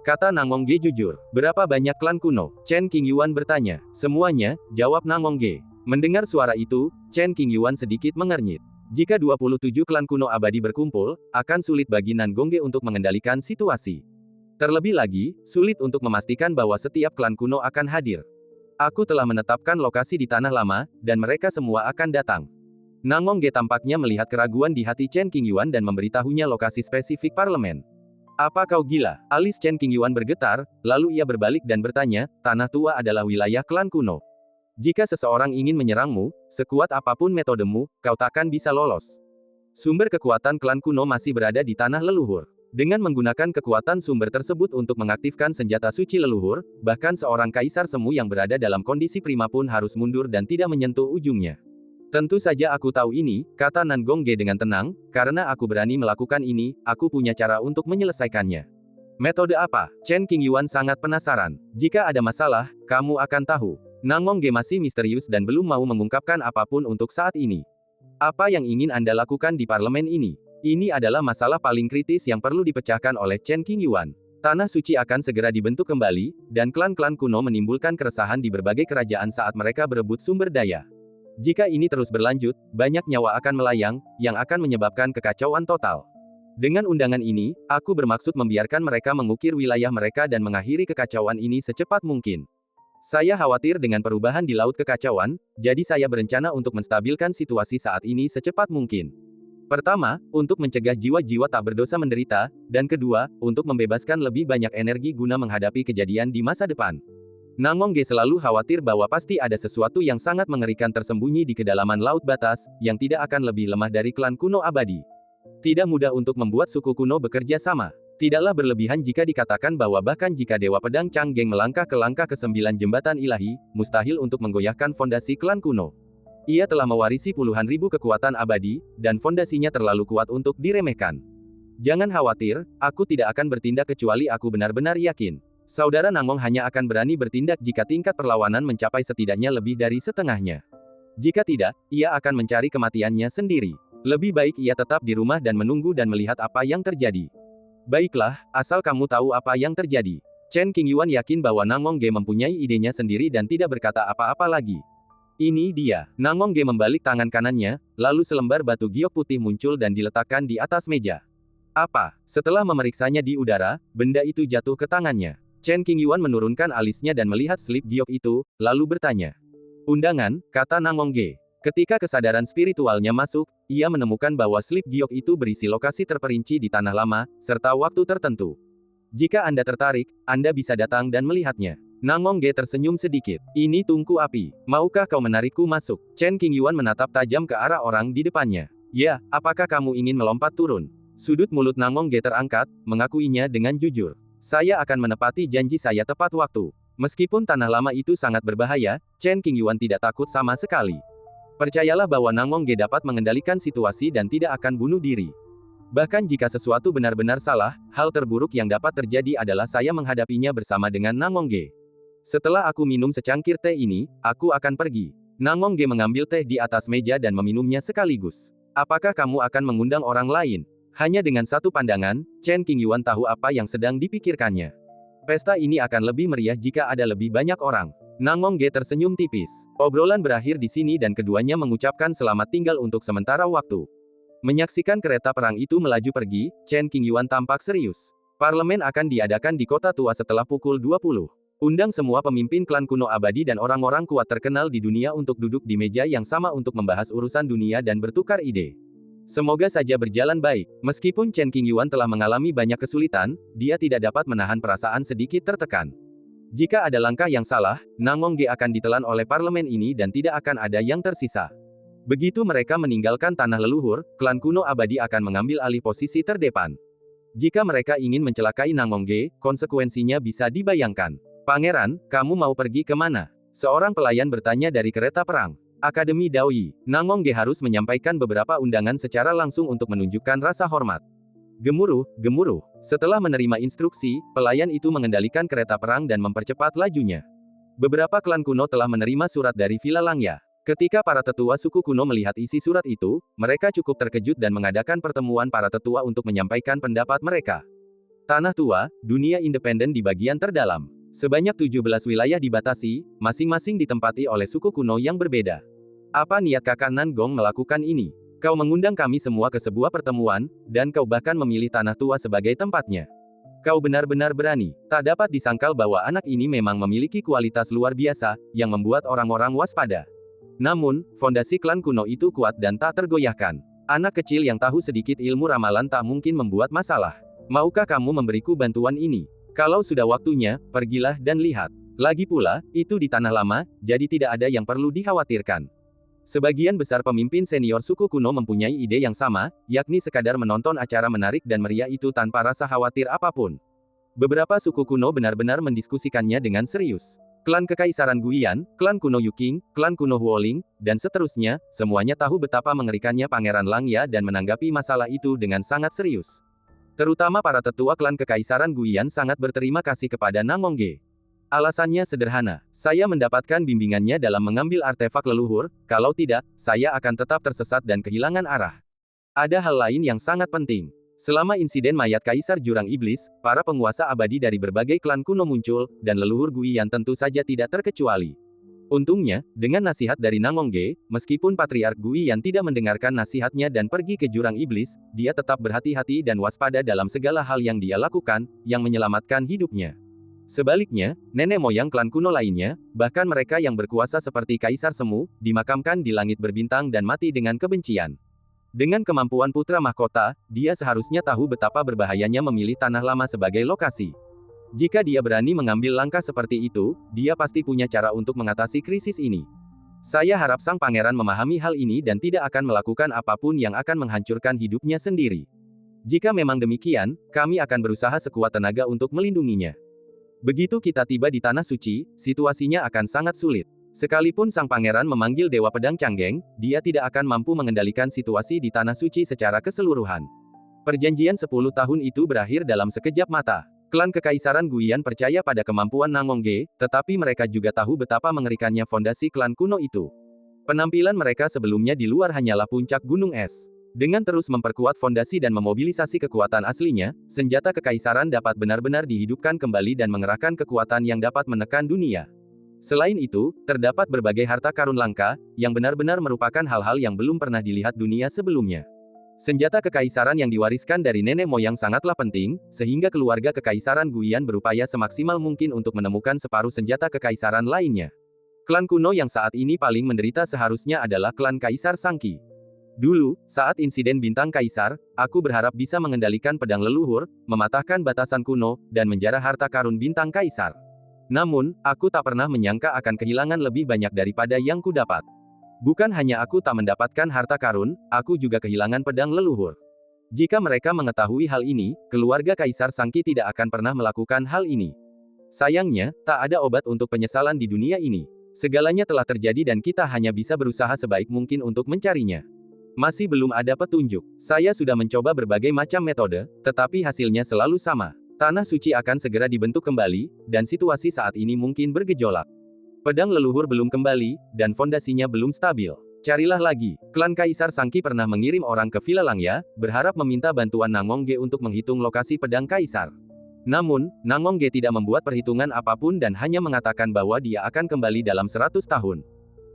Kata Nangong Ge jujur. Berapa banyak klan kuno? Chen Qingyuan bertanya. Semuanya, jawab Nangong Ge. Mendengar suara itu, Chen Qingyuan sedikit mengernyit. Jika 27 klan kuno abadi berkumpul, akan sulit bagi Nangong Ge untuk mengendalikan situasi. Terlebih lagi, sulit untuk memastikan bahwa setiap klan kuno akan hadir. Aku telah menetapkan lokasi di Tanah Lama, dan mereka semua akan datang. Nangong Ge tampaknya melihat keraguan di hati Chen Qingyuan dan memberitahunya lokasi spesifik parlemen. Apa kau gila? Alis Chen Qingyuan bergetar, lalu ia berbalik dan bertanya, Tanah Tua adalah wilayah klan kuno. Jika seseorang ingin menyerangmu, sekuat apapun metodemu, kau takkan bisa lolos. Sumber kekuatan klan kuno masih berada di tanah leluhur. Dengan menggunakan kekuatan sumber tersebut untuk mengaktifkan senjata suci leluhur, bahkan seorang kaisar semu yang berada dalam kondisi prima pun harus mundur dan tidak menyentuh ujungnya. Tentu saja aku tahu ini, kata Nangong Ge dengan tenang, karena aku berani melakukan ini, aku punya cara untuk menyelesaikannya. Metode apa? Chen Qingyuan sangat penasaran. Jika ada masalah, kamu akan tahu. Nangong Ge masih misterius dan belum mau mengungkapkan apapun untuk saat ini. Apa yang ingin Anda lakukan di parlemen ini? Ini adalah masalah paling kritis yang perlu dipecahkan oleh Chen Qingyuan. Tanah suci akan segera dibentuk kembali, dan klan-klan kuno menimbulkan keresahan di berbagai kerajaan saat mereka berebut sumber daya. Jika ini terus berlanjut, banyak nyawa akan melayang, yang akan menyebabkan kekacauan total. Dengan undangan ini, aku bermaksud membiarkan mereka mengukir wilayah mereka dan mengakhiri kekacauan ini secepat mungkin. Saya khawatir dengan perubahan di laut kekacauan, jadi saya berencana untuk menstabilkan situasi saat ini secepat mungkin. Pertama, untuk mencegah jiwa-jiwa tak berdosa menderita, dan kedua, untuk membebaskan lebih banyak energi guna menghadapi kejadian di masa depan. Nangong Ge selalu khawatir bahwa pasti ada sesuatu yang sangat mengerikan tersembunyi di kedalaman laut batas, yang tidak akan lebih lemah dari klan kuno abadi. Tidak mudah untuk membuat suku kuno bekerja sama. Tidaklah berlebihan jika dikatakan bahwa bahkan jika Dewa Pedang Changgeng melangkah ke langkah ke-9 jembatan ilahi, mustahil untuk menggoyahkan fondasi klan kuno. Ia telah mewarisi puluhan ribu kekuatan abadi, dan fondasinya terlalu kuat untuk diremehkan. Jangan khawatir, aku tidak akan bertindak kecuali aku benar-benar yakin. Saudara Nangong hanya akan berani bertindak jika tingkat perlawanan mencapai setidaknya lebih dari setengahnya. Jika tidak, ia akan mencari kematiannya sendiri. Lebih baik ia tetap di rumah dan menunggu dan melihat apa yang terjadi. Baiklah, asal kamu tahu apa yang terjadi. Chen Qingyuan yakin bahwa Nangong Ge mempunyai idenya sendiri dan tidak berkata apa-apa lagi. Ini dia. Nangong Ge membalik tangan kanannya, lalu selembar batu giok putih muncul dan diletakkan di atas meja. Apa? Setelah memeriksanya di udara, benda itu jatuh ke tangannya. Chen Qingyuan menurunkan alisnya dan melihat slip giok itu, lalu bertanya. Undangan, kata Nangong Ge. Ketika kesadaran spiritualnya masuk, ia menemukan bahwa slip giok itu berisi lokasi terperinci di Tanah Lama, serta waktu tertentu. Jika Anda tertarik, Anda bisa datang dan melihatnya. Nangong Ge tersenyum sedikit. Ini tungku api. Maukah kau menarikku masuk? Chen Qingyuan menatap tajam ke arah orang di depannya. Ya, apakah kamu ingin melompat turun? Sudut mulut Nangong Ge terangkat, mengakuinya dengan jujur. Saya akan menepati janji saya tepat waktu. Meskipun Tanah Lama itu sangat berbahaya, Chen Qingyuan tidak takut sama sekali. Percayalah bahwa Nangong Ge dapat mengendalikan situasi dan tidak akan bunuh diri. Bahkan jika sesuatu benar-benar salah, hal terburuk yang dapat terjadi adalah saya menghadapinya bersama dengan Nangong Ge. Setelah aku minum secangkir teh ini, aku akan pergi. Nangong Ge mengambil teh di atas meja dan meminumnya sekaligus. Apakah kamu akan mengundang orang lain? Hanya dengan satu pandangan, Chen Qingyuan tahu apa yang sedang dipikirkannya. Pesta ini akan lebih meriah jika ada lebih banyak orang. Nangong Ge tersenyum tipis. Obrolan berakhir di sini dan keduanya mengucapkan selamat tinggal untuk sementara waktu. Menyaksikan kereta perang itu melaju pergi, Chen Qingyuan tampak serius. Parlemen akan diadakan di kota tua setelah pukul 20. Undang semua pemimpin klan kuno abadi dan orang-orang kuat terkenal di dunia untuk duduk di meja yang sama untuk membahas urusan dunia dan bertukar ide. Semoga saja berjalan baik. Meskipun Chen Qingyuan telah mengalami banyak kesulitan, dia tidak dapat menahan perasaan sedikit tertekan. Jika ada langkah yang salah, Nangongge akan ditelan oleh parlemen ini dan tidak akan ada yang tersisa. Begitu mereka meninggalkan tanah leluhur, klan kuno abadi akan mengambil alih posisi terdepan. Jika mereka ingin mencelakai Nangongge, konsekuensinya bisa dibayangkan. Pangeran, kamu mau pergi kemana? Seorang pelayan bertanya dari kereta perang. Akademi Daoyi. Nangongge harus menyampaikan beberapa undangan secara langsung untuk menunjukkan rasa hormat. Gemuruh, gemuruh. Setelah menerima instruksi, pelayan itu mengendalikan kereta perang dan mempercepat lajunya. Beberapa klan kuno telah menerima surat dari Villa Langya. Ketika para tetua suku kuno melihat isi surat itu, mereka cukup terkejut dan mengadakan pertemuan para tetua untuk menyampaikan pendapat mereka. Tanah tua, dunia independen di bagian terdalam. Sebanyak 17 wilayah dibatasi, masing-masing ditempati oleh suku kuno yang berbeda. Apa niat kakak Nangong melakukan ini? Kau mengundang kami semua ke sebuah pertemuan, dan kau bahkan memilih tanah tua sebagai tempatnya. Kau benar-benar berani. Tak dapat disangkal bahwa anak ini memang memiliki kualitas luar biasa, yang membuat orang-orang waspada. Namun, fondasi klan kuno itu kuat dan tak tergoyahkan. Anak kecil yang tahu sedikit ilmu ramalan tak mungkin membuat masalah. Maukah kamu memberiku bantuan ini? Kalau sudah waktunya, pergilah dan lihat. Lagi pula, itu di tanah lama, jadi tidak ada yang perlu dikhawatirkan. Sebagian besar pemimpin senior suku kuno mempunyai ide yang sama, yakni sekadar menonton acara menarik dan meriah itu tanpa rasa khawatir apapun. Beberapa suku kuno benar-benar mendiskusikannya dengan serius. Klan Kekaisaran Guiyan, klan kuno Yuking, klan kuno Huoling, dan seterusnya, semuanya tahu betapa mengerikannya Pangeran Langya dan menanggapi masalah itu dengan sangat serius. Terutama para tetua klan Kekaisaran Guiyan sangat berterima kasih kepada Nangongge. Alasannya sederhana, saya mendapatkan bimbingannya dalam mengambil artefak leluhur, kalau tidak, saya akan tetap tersesat dan kehilangan arah. Ada hal lain yang sangat penting. Selama insiden mayat Kaisar Jurang Iblis, para penguasa abadi dari berbagai klan kuno muncul, dan leluhur Guiyan tentu saja tidak terkecuali. Untungnya, dengan nasihat dari Nangongge, meskipun Patriark Guiyan tidak mendengarkan nasihatnya dan pergi ke jurang iblis, dia tetap berhati-hati dan waspada dalam segala hal yang dia lakukan, yang menyelamatkan hidupnya. Sebaliknya, nenek moyang klan kuno lainnya, bahkan mereka yang berkuasa seperti Kaisar Semu, dimakamkan di langit berbintang dan mati dengan kebencian. Dengan kemampuan putra mahkota, dia seharusnya tahu betapa berbahayanya memilih tanah lama sebagai lokasi. Jika dia berani mengambil langkah seperti itu, dia pasti punya cara untuk mengatasi krisis ini. Saya harap sang pangeran memahami hal ini dan tidak akan melakukan apapun yang akan menghancurkan hidupnya sendiri. Jika memang demikian, kami akan berusaha sekuat tenaga untuk melindunginya. Begitu kita tiba di Tanah Suci, situasinya akan sangat sulit. Sekalipun sang pangeran memanggil Dewa Pedang Canggeng, dia tidak akan mampu mengendalikan situasi di Tanah Suci secara keseluruhan. Perjanjian 10 tahun itu berakhir dalam sekejap mata. Klan Kekaisaran Guiyan percaya pada kemampuan Nangongge, tetapi mereka juga tahu betapa mengerikannya fondasi klan kuno itu. Penampilan mereka sebelumnya di luar hanyalah puncak gunung es. Dengan terus memperkuat fondasi dan memobilisasi kekuatan aslinya, senjata kekaisaran dapat benar-benar dihidupkan kembali dan mengerahkan kekuatan yang dapat menekan dunia. Selain itu, terdapat berbagai harta karun langka, yang benar-benar merupakan hal-hal yang belum pernah dilihat dunia sebelumnya. Senjata kekaisaran yang diwariskan dari nenek moyang sangatlah penting, sehingga keluarga Kekaisaran Guiyan berupaya semaksimal mungkin untuk menemukan separuh senjata kekaisaran lainnya. Klan kuno yang saat ini paling menderita seharusnya adalah klan Kaisar Sangki. Dulu, saat insiden Bintang Kaisar, aku berharap bisa mengendalikan pedang leluhur, mematahkan batasan kuno, dan menjarah harta karun Bintang Kaisar. Namun, aku tak pernah menyangka akan kehilangan lebih banyak daripada yang kudapat. Bukan hanya aku tak mendapatkan harta karun, aku juga kehilangan pedang leluhur. Jika mereka mengetahui hal ini, keluarga Kaisar Sangki tidak akan pernah melakukan hal ini. Sayangnya, tak ada obat untuk penyesalan di dunia ini. Segalanya telah terjadi dan kita hanya bisa berusaha sebaik mungkin untuk mencarinya. Masih belum ada petunjuk. Saya sudah mencoba berbagai macam metode, tetapi hasilnya selalu sama. Tanah suci akan segera dibentuk kembali, dan situasi saat ini mungkin bergejolak. Pedang leluhur belum kembali, dan fondasinya belum stabil. Carilah lagi. Klan Kaisar Sangki pernah mengirim orang ke Villa Langya, berharap meminta bantuan Nangongge untuk menghitung lokasi pedang Kaisar. Namun, Nangongge tidak membuat perhitungan apapun dan hanya mengatakan bahwa dia akan kembali dalam 100 tahun.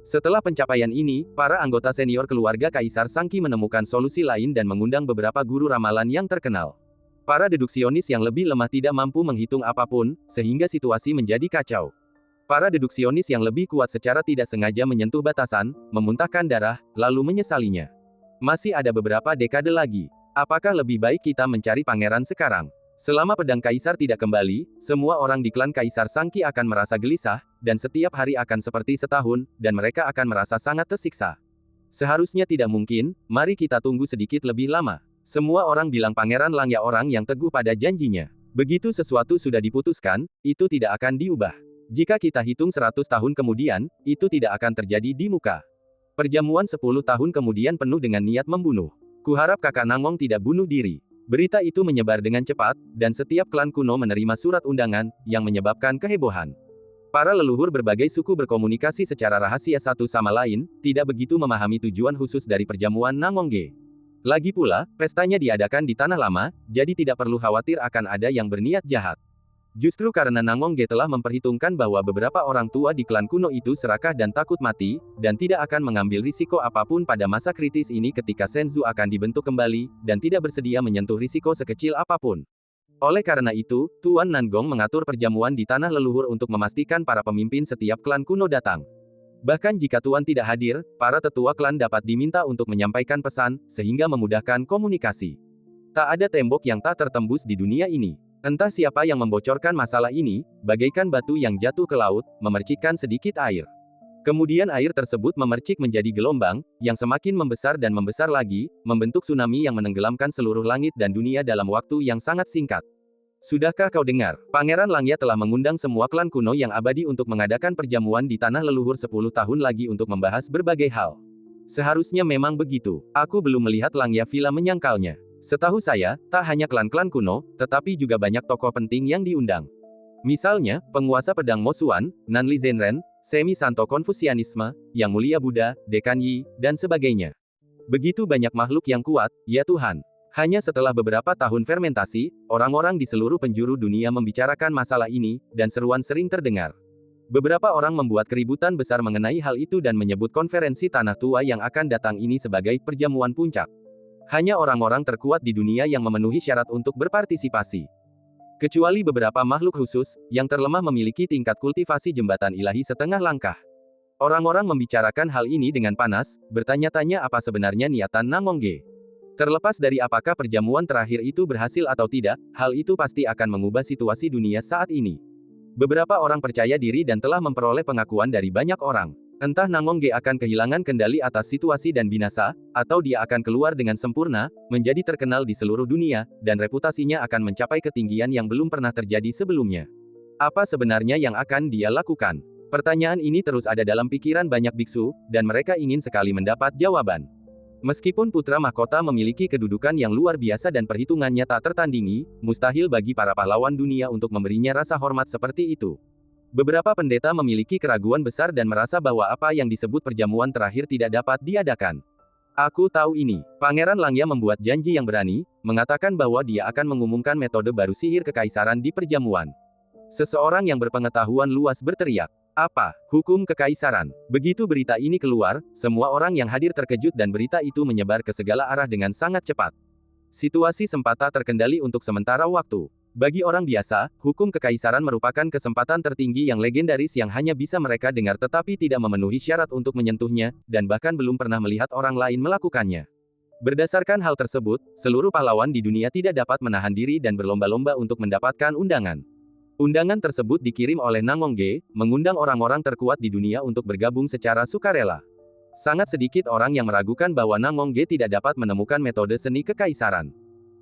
Setelah pencapaian ini, para anggota senior keluarga Kaisar Sangki menemukan solusi lain dan mengundang beberapa guru ramalan yang terkenal. Para deduksionis yang lebih lemah tidak mampu menghitung apapun, sehingga situasi menjadi kacau. Para deduksionis yang lebih kuat secara tidak sengaja menyentuh batasan, memuntahkan darah, lalu menyesalinya. Masih ada beberapa dekade lagi. Apakah lebih baik kita mencari pangeran sekarang? Selama pedang kaisar tidak kembali, semua orang di klan Kaisar Sangki akan merasa gelisah, dan setiap hari akan seperti setahun, dan mereka akan merasa sangat tersiksa. Seharusnya tidak mungkin, mari kita tunggu sedikit lebih lama. Semua orang bilang Pangeran Langya orang yang teguh pada janjinya. Begitu sesuatu sudah diputuskan, itu tidak akan diubah. Jika kita hitung 100 tahun kemudian, itu tidak akan terjadi di muka. Perjamuan 10 tahun kemudian penuh dengan niat membunuh. Kuharap kakak Nangong tidak bunuh diri. Berita itu menyebar dengan cepat, dan setiap klan kuno menerima surat undangan, yang menyebabkan kehebohan. Para leluhur berbagai suku berkomunikasi secara rahasia satu sama lain, tidak begitu memahami tujuan khusus dari perjamuan Nangongge. Lagi pula, pestanya diadakan di Tanah Lama, jadi tidak perlu khawatir akan ada yang berniat jahat. Justru karena Nangongge telah memperhitungkan bahwa beberapa orang tua di klan kuno itu serakah dan takut mati, dan tidak akan mengambil risiko apapun pada masa kritis ini ketika Senzu akan dibentuk kembali, dan tidak bersedia menyentuh risiko sekecil apapun. Oleh karena itu, Tuan Nangong mengatur perjamuan di tanah leluhur untuk memastikan para pemimpin setiap klan kuno datang. Bahkan jika Tuan tidak hadir, para tetua klan dapat diminta untuk menyampaikan pesan, sehingga memudahkan komunikasi. Tak ada tembok yang tak tertembus di dunia ini. Entah siapa yang membocorkan masalah ini, bagaikan batu yang jatuh ke laut, memercikkan sedikit air. Kemudian air tersebut memercik menjadi gelombang, yang semakin membesar dan membesar lagi, membentuk tsunami yang menenggelamkan seluruh langit dan dunia dalam waktu yang sangat singkat. Sudahkah kau dengar? Pangeran Langya telah mengundang semua klan kuno yang abadi untuk mengadakan perjamuan di tanah leluhur 10 tahun lagi untuk membahas berbagai hal. Seharusnya memang begitu. Aku belum melihat Langya Villa menyangkalnya. Setahu saya, tak hanya klan-klan kuno, tetapi juga banyak tokoh penting yang diundang. Misalnya, penguasa pedang Mosuan, Nanli Zenren, Semi Santo Konfusianisme, Yang Mulia Buddha, Dekan Yi, dan sebagainya. Begitu banyak makhluk yang kuat, ya Tuhan. Hanya setelah beberapa tahun fermentasi, orang-orang di seluruh penjuru dunia membicarakan masalah ini, dan seruan sering terdengar. Beberapa orang membuat keributan besar mengenai hal itu dan menyebut konferensi Tanah Tua yang akan datang ini sebagai perjamuan puncak. Hanya orang-orang terkuat di dunia yang memenuhi syarat untuk berpartisipasi. Kecuali beberapa makhluk khusus, yang terlemah memiliki tingkat kultivasi jembatan ilahi setengah langkah. Orang-orang membicarakan hal ini dengan panas, bertanya-tanya apa sebenarnya niatan Nangongge. Terlepas dari apakah perjamuan terakhir itu berhasil atau tidak, hal itu pasti akan mengubah situasi dunia saat ini. Beberapa orang percaya diri dan telah memperoleh pengakuan dari banyak orang. Entah Nangongge akan kehilangan kendali atas situasi dan binasa, atau dia akan keluar dengan sempurna, menjadi terkenal di seluruh dunia, dan reputasinya akan mencapai ketinggian yang belum pernah terjadi sebelumnya. Apa sebenarnya yang akan dia lakukan? Pertanyaan ini terus ada dalam pikiran banyak biksu, dan mereka ingin sekali mendapat jawaban. Meskipun putra mahkota memiliki kedudukan yang luar biasa dan perhitungannya tak tertandingi, mustahil bagi para pahlawan dunia untuk memberinya rasa hormat seperti itu. Beberapa pendeta memiliki keraguan besar dan merasa bahwa apa yang disebut perjamuan terakhir tidak dapat diadakan. Aku tahu ini. Pangeran Langya membuat janji yang berani, mengatakan bahwa dia akan mengumumkan metode baru sihir kekaisaran di perjamuan. Seseorang yang berpengetahuan luas berteriak. Apa? Hukum kekaisaran. Begitu berita ini keluar, semua orang yang hadir terkejut dan berita itu menyebar ke segala arah dengan sangat cepat. Situasi sempat tak terkendali untuk sementara waktu. Bagi orang biasa, hukum kekaisaran merupakan kesempatan tertinggi yang legendaris yang hanya bisa mereka dengar tetapi tidak memenuhi syarat untuk menyentuhnya, dan bahkan belum pernah melihat orang lain melakukannya. Berdasarkan hal tersebut, seluruh pahlawan di dunia tidak dapat menahan diri dan berlomba-lomba untuk mendapatkan undangan. Undangan tersebut dikirim oleh Nangongge, mengundang orang-orang terkuat di dunia untuk bergabung secara sukarela. Sangat sedikit orang yang meragukan bahwa Nangongge tidak dapat menemukan metode seni kekaisaran.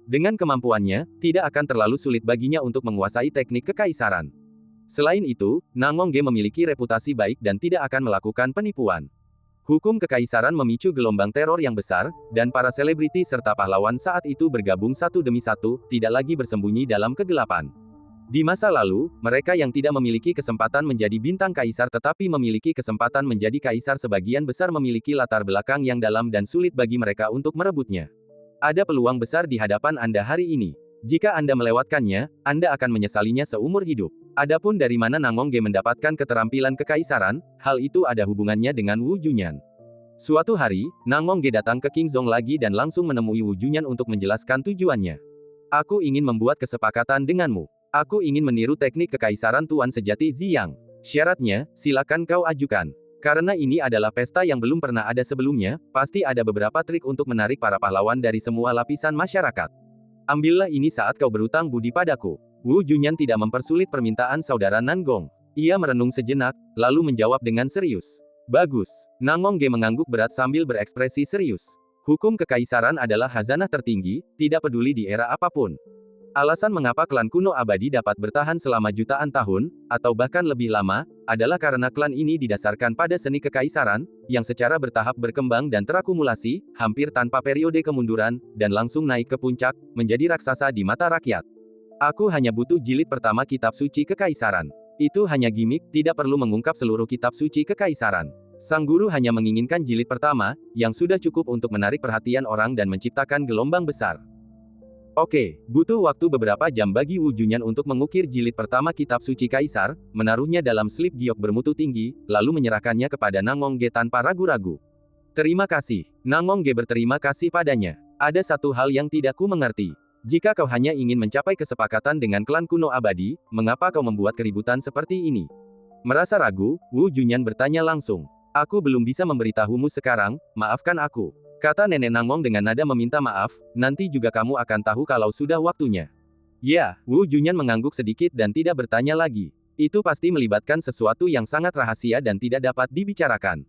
Dengan kemampuannya, tidak akan terlalu sulit baginya untuk menguasai teknik kekaisaran. Selain itu, Nangongge memiliki reputasi baik dan tidak akan melakukan penipuan. Hukum kekaisaran memicu gelombang teror yang besar, dan para selebriti serta pahlawan saat itu bergabung satu demi satu, tidak lagi bersembunyi dalam kegelapan. Di masa lalu, mereka yang tidak memiliki kesempatan menjadi bintang kaisar tetapi memiliki kesempatan menjadi kaisar sebagian besar memiliki latar belakang yang dalam dan sulit bagi mereka untuk merebutnya. Ada peluang besar di hadapan Anda hari ini. Jika Anda melewatkannya, Anda akan menyesalinya seumur hidup. Adapun dari mana Nangongge mendapatkan keterampilan kekaisaran, hal itu ada hubungannya dengan Wu Junyan. Suatu hari, Nangongge datang ke Qingzhou lagi dan langsung menemui Wu Junyan untuk menjelaskan tujuannya. Aku ingin membuat kesepakatan denganmu. Aku ingin meniru teknik kekaisaran Tuan Sejati Ziyang. Syaratnya, silakan kau ajukan. Karena ini adalah pesta yang belum pernah ada sebelumnya, pasti ada beberapa trik untuk menarik para pahlawan dari semua lapisan masyarakat. Ambillah ini saat kau berutang budi padaku. Wu Junyan tidak mempersulit permintaan saudara Nangong. Ia merenung sejenak, lalu menjawab dengan serius. Bagus. Nangong Ge mengangguk berat sambil berekspresi serius. Hukum kekaisaran adalah khazanah tertinggi, tidak peduli di era apapun. Alasan mengapa klan kuno abadi dapat bertahan selama jutaan tahun, atau bahkan lebih lama, adalah karena klan ini didasarkan pada seni kekaisaran, yang secara bertahap berkembang dan terakumulasi, hampir tanpa periode kemunduran, dan langsung naik ke puncak, menjadi raksasa di mata rakyat. Aku hanya butuh jilid pertama kitab suci kekaisaran. Itu hanya gimik, tidak perlu mengungkap seluruh kitab suci kekaisaran. Sang guru hanya menginginkan jilid pertama, yang sudah cukup untuk menarik perhatian orang dan menciptakan gelombang besar. Oke, butuh waktu beberapa jam bagi Wu Junyan untuk mengukir jilid pertama kitab suci kaisar, menaruhnya dalam slip giok bermutu tinggi, lalu menyerahkannya kepada Nangong Ge tanpa ragu-ragu. Terima kasih. Nangong Ge berterima kasih padanya. Ada satu hal yang tidak ku mengerti. Jika kau hanya ingin mencapai kesepakatan dengan klan kuno abadi, mengapa kau membuat keributan seperti ini? Merasa ragu, Wu Junyan bertanya langsung. Aku belum bisa memberitahumu sekarang, maafkan aku. Kata nenek Nangong dengan nada meminta maaf, nanti juga kamu akan tahu kalau sudah waktunya. Ya, Wu Junyan mengangguk sedikit dan tidak bertanya lagi. Itu pasti melibatkan sesuatu yang sangat rahasia dan tidak dapat dibicarakan.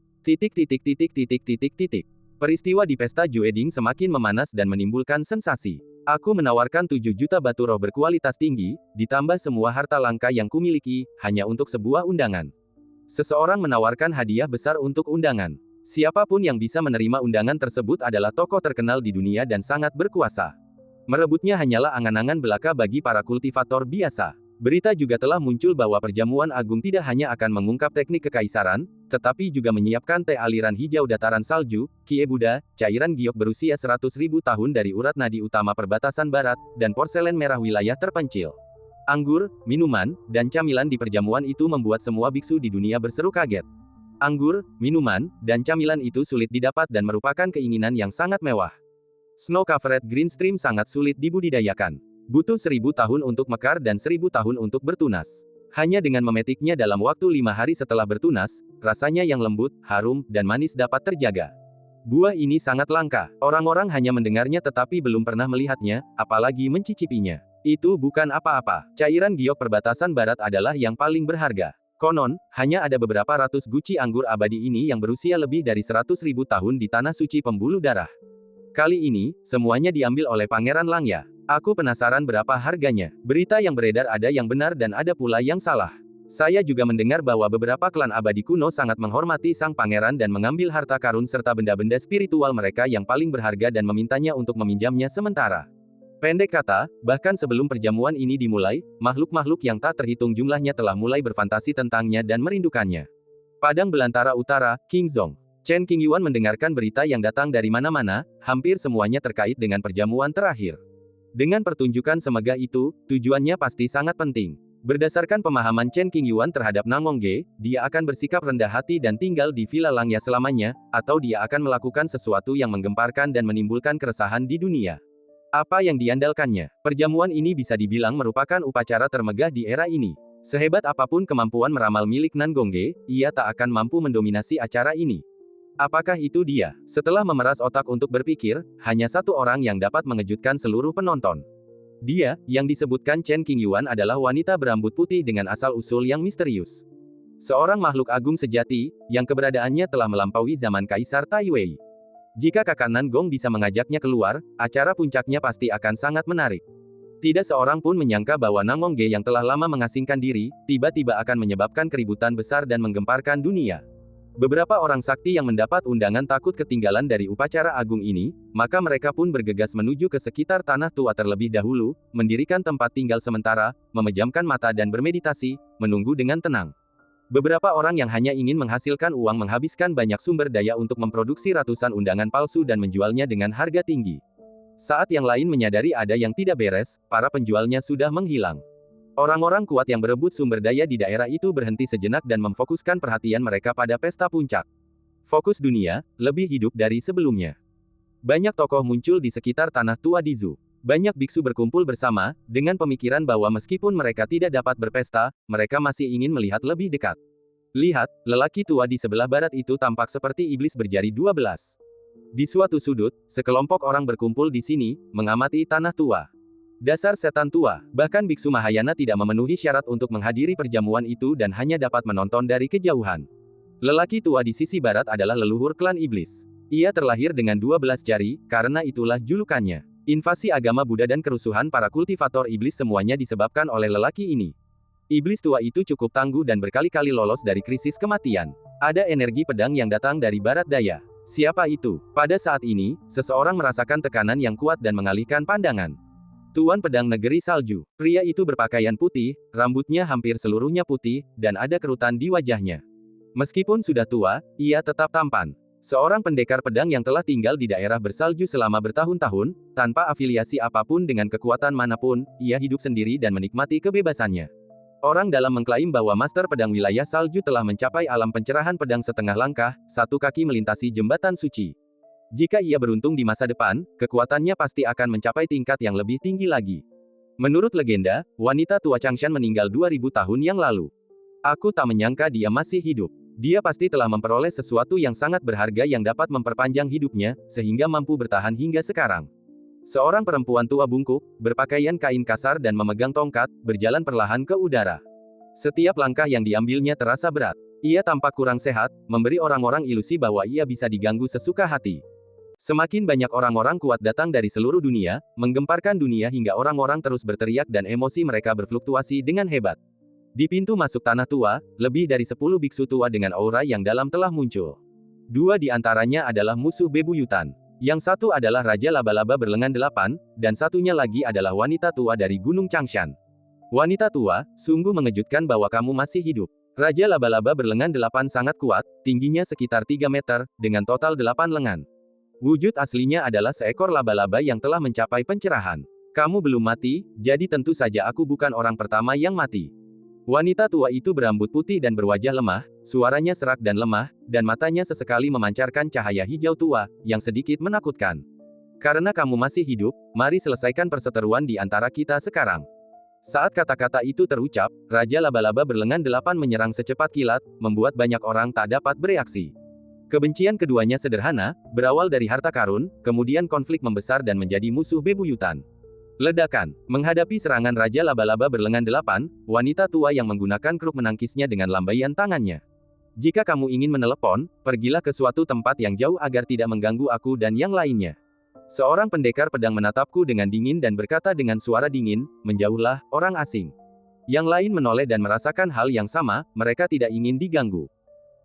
Peristiwa di pesta Jueding semakin memanas dan menimbulkan sensasi. Aku menawarkan 7 juta batu roh berkualitas tinggi, ditambah semua harta langka yang kumiliki, hanya untuk sebuah undangan. Seseorang menawarkan hadiah besar untuk undangan. Siapapun yang bisa menerima undangan tersebut adalah tokoh terkenal di dunia dan sangat berkuasa. Merebutnya hanyalah angan-angan belaka bagi para kultivator biasa. Berita juga telah muncul bahwa perjamuan agung tidak hanya akan mengungkap teknik kekaisaran, tetapi juga menyiapkan teh aliran hijau dataran salju, kie Buddha, cairan giok berusia 100.000 tahun dari urat nadi utama perbatasan barat, dan porselen merah wilayah terpencil. Anggur, minuman, dan camilan di perjamuan itu membuat semua biksu di dunia berseru kaget. Anggur, minuman, dan camilan itu sulit didapat dan merupakan keinginan yang sangat mewah. Snow-covered green stream sangat sulit dibudidayakan. Butuh 1000 tahun untuk mekar dan 1000 tahun untuk bertunas. Hanya dengan memetiknya dalam waktu 5 hari setelah bertunas, rasanya yang lembut, harum, dan manis dapat terjaga. Buah ini sangat langka. Orang-orang hanya mendengarnya tetapi belum pernah melihatnya, apalagi mencicipinya. Itu bukan apa-apa. Cairan giok perbatasan barat adalah yang paling berharga. Konon, hanya ada beberapa ratus guci anggur abadi ini yang berusia lebih dari 100.000 tahun di tanah suci pembuluh darah. Kali ini, semuanya diambil oleh Pangeran Langya. Aku penasaran berapa harganya. Berita yang beredar ada yang benar dan ada pula yang salah. Saya juga mendengar bahwa beberapa klan abadi kuno sangat menghormati sang pangeran dan mengambil harta karun serta benda-benda spiritual mereka yang paling berharga dan memintanya untuk meminjamnya sementara. Pendek kata, bahkan sebelum perjamuan ini dimulai, makhluk-makhluk yang tak terhitung jumlahnya telah mulai berfantasi tentangnya dan merindukannya. Padang Belantara Utara, King Zong. Chen Qingyuan mendengarkan berita yang datang dari mana-mana, hampir semuanya terkait dengan perjamuan terakhir. Dengan pertunjukan semegah itu, tujuannya pasti sangat penting. Berdasarkan pemahaman Chen Qingyuan terhadap Nangong Ge, dia akan bersikap rendah hati dan tinggal di Villa Langya selamanya, atau dia akan melakukan sesuatu yang menggemparkan dan menimbulkan keresahan di dunia. Apa yang diandalkannya? Perjamuan ini bisa dibilang merupakan upacara termegah di era ini. Sehebat apapun kemampuan meramal milik Nangong Ge, ia tak akan mampu mendominasi acara ini. Apakah itu dia? Setelah memeras otak untuk berpikir, hanya satu orang yang dapat mengejutkan seluruh penonton. Dia, yang disebutkan Chen Qingyuan adalah wanita berambut putih dengan asal-usul yang misterius. Seorang makhluk agung sejati, yang keberadaannya telah melampaui zaman Kaisar Tai Wei. Jika kakak Nangong bisa mengajaknya keluar, acara puncaknya pasti akan sangat menarik. Tidak seorang pun menyangka bahwa Nangong Ge yang telah lama mengasingkan diri, tiba-tiba akan menyebabkan keributan besar dan menggemparkan dunia. Beberapa orang sakti yang mendapat undangan takut ketinggalan dari upacara agung ini, maka mereka pun bergegas menuju ke sekitar tanah tua terlebih dahulu, mendirikan tempat tinggal sementara, memejamkan mata dan bermeditasi, menunggu dengan tenang. Beberapa orang yang hanya ingin menghasilkan uang menghabiskan banyak sumber daya untuk memproduksi ratusan undangan palsu dan menjualnya dengan harga tinggi. Saat yang lain menyadari ada yang tidak beres, para penjualnya sudah menghilang. Orang-orang kuat yang berebut sumber daya di daerah itu berhenti sejenak dan memfokuskan perhatian mereka pada pesta puncak. Fokus dunia, lebih hidup dari sebelumnya. Banyak tokoh muncul di sekitar tanah tua Dizu. Banyak biksu berkumpul bersama, dengan pemikiran bahwa meskipun mereka tidak dapat berpesta, mereka masih ingin melihat lebih dekat. Lihat, lelaki tua di sebelah barat itu tampak seperti iblis berjari 12. Di suatu sudut, sekelompok orang berkumpul di sini, mengamati tanah tua. Dasar setan tua, bahkan biksu Mahayana tidak memenuhi syarat untuk menghadiri perjamuan itu dan hanya dapat menonton dari kejauhan. Lelaki tua di sisi barat adalah leluhur klan iblis. Ia terlahir dengan 12 jari, karena itulah julukannya. Invasi agama Buddha dan kerusuhan para kultivator iblis semuanya disebabkan oleh lelaki ini. Iblis tua itu cukup tangguh dan berkali-kali lolos dari krisis kematian. Ada energi pedang yang datang dari barat daya. Siapa itu? Pada saat ini, seseorang merasakan tekanan yang kuat dan mengalihkan pandangan. Tuan Pedang Negeri Salju. Pria itu berpakaian putih, rambutnya hampir seluruhnya putih, dan ada kerutan di wajahnya. Meskipun sudah tua, ia tetap tampan. Seorang pendekar pedang yang telah tinggal di daerah bersalju selama bertahun-tahun, tanpa afiliasi apapun dengan kekuatan manapun, ia hidup sendiri dan menikmati kebebasannya. Orang dalam mengklaim bahwa Master Pedang Wilayah Salju telah mencapai alam pencerahan pedang setengah langkah, satu kaki melintasi jembatan suci. Jika ia beruntung di masa depan, kekuatannya pasti akan mencapai tingkat yang lebih tinggi lagi. Menurut legenda, wanita tua Changshan meninggal 2000 tahun yang lalu. Aku tak menyangka dia masih hidup. Dia pasti telah memperoleh sesuatu yang sangat berharga yang dapat memperpanjang hidupnya, sehingga mampu bertahan hingga sekarang. Seorang perempuan tua bungkuk, berpakaian kain kasar dan memegang tongkat, berjalan perlahan ke udara. Setiap langkah yang diambilnya terasa berat. Ia tampak kurang sehat, memberi orang-orang ilusi bahwa ia bisa diganggu sesuka hati. Semakin banyak orang-orang kuat datang dari seluruh dunia, menggemparkan dunia hingga orang-orang terus berteriak dan emosi mereka berfluktuasi dengan hebat. Di pintu masuk tanah tua, lebih dari 10 biksu tua dengan aura yang dalam telah muncul. Dua di antaranya adalah musuh bebuyutan. Yang satu adalah Raja Laba-Laba berlengan 8, dan satunya lagi adalah wanita tua dari Gunung Changshan. Wanita tua, sungguh mengejutkan bahwa kamu masih hidup. Raja Laba-Laba berlengan 8 sangat kuat, tingginya sekitar 3 meter, dengan total 8 lengan. Wujud aslinya adalah seekor laba-laba yang telah mencapai pencerahan. Kamu belum mati, jadi tentu saja aku bukan orang pertama yang mati. Wanita tua itu berambut putih dan berwajah lemah, suaranya serak dan lemah, dan matanya sesekali memancarkan cahaya hijau tua, yang sedikit menakutkan. Karena kamu masih hidup, mari selesaikan perseteruan di antara kita sekarang. Saat kata-kata itu terucap, Raja Laba-Laba berlengan 8 menyerang secepat kilat, membuat banyak orang tak dapat bereaksi. Kebencian keduanya sederhana, berawal dari harta karun, kemudian konflik membesar dan menjadi musuh bebuyutan. Ledakan. Menghadapi serangan Raja Laba-Laba berlengan 8, wanita tua yang menggunakan kruk menangkisnya dengan lambaian tangannya. Jika kamu ingin menelepon, pergilah ke suatu tempat yang jauh agar tidak mengganggu aku dan yang lainnya. Seorang pendekar pedang menatapku dengan dingin dan berkata dengan suara dingin, menjauhlah, orang asing. Yang lain menoleh dan merasakan hal yang sama, mereka tidak ingin diganggu.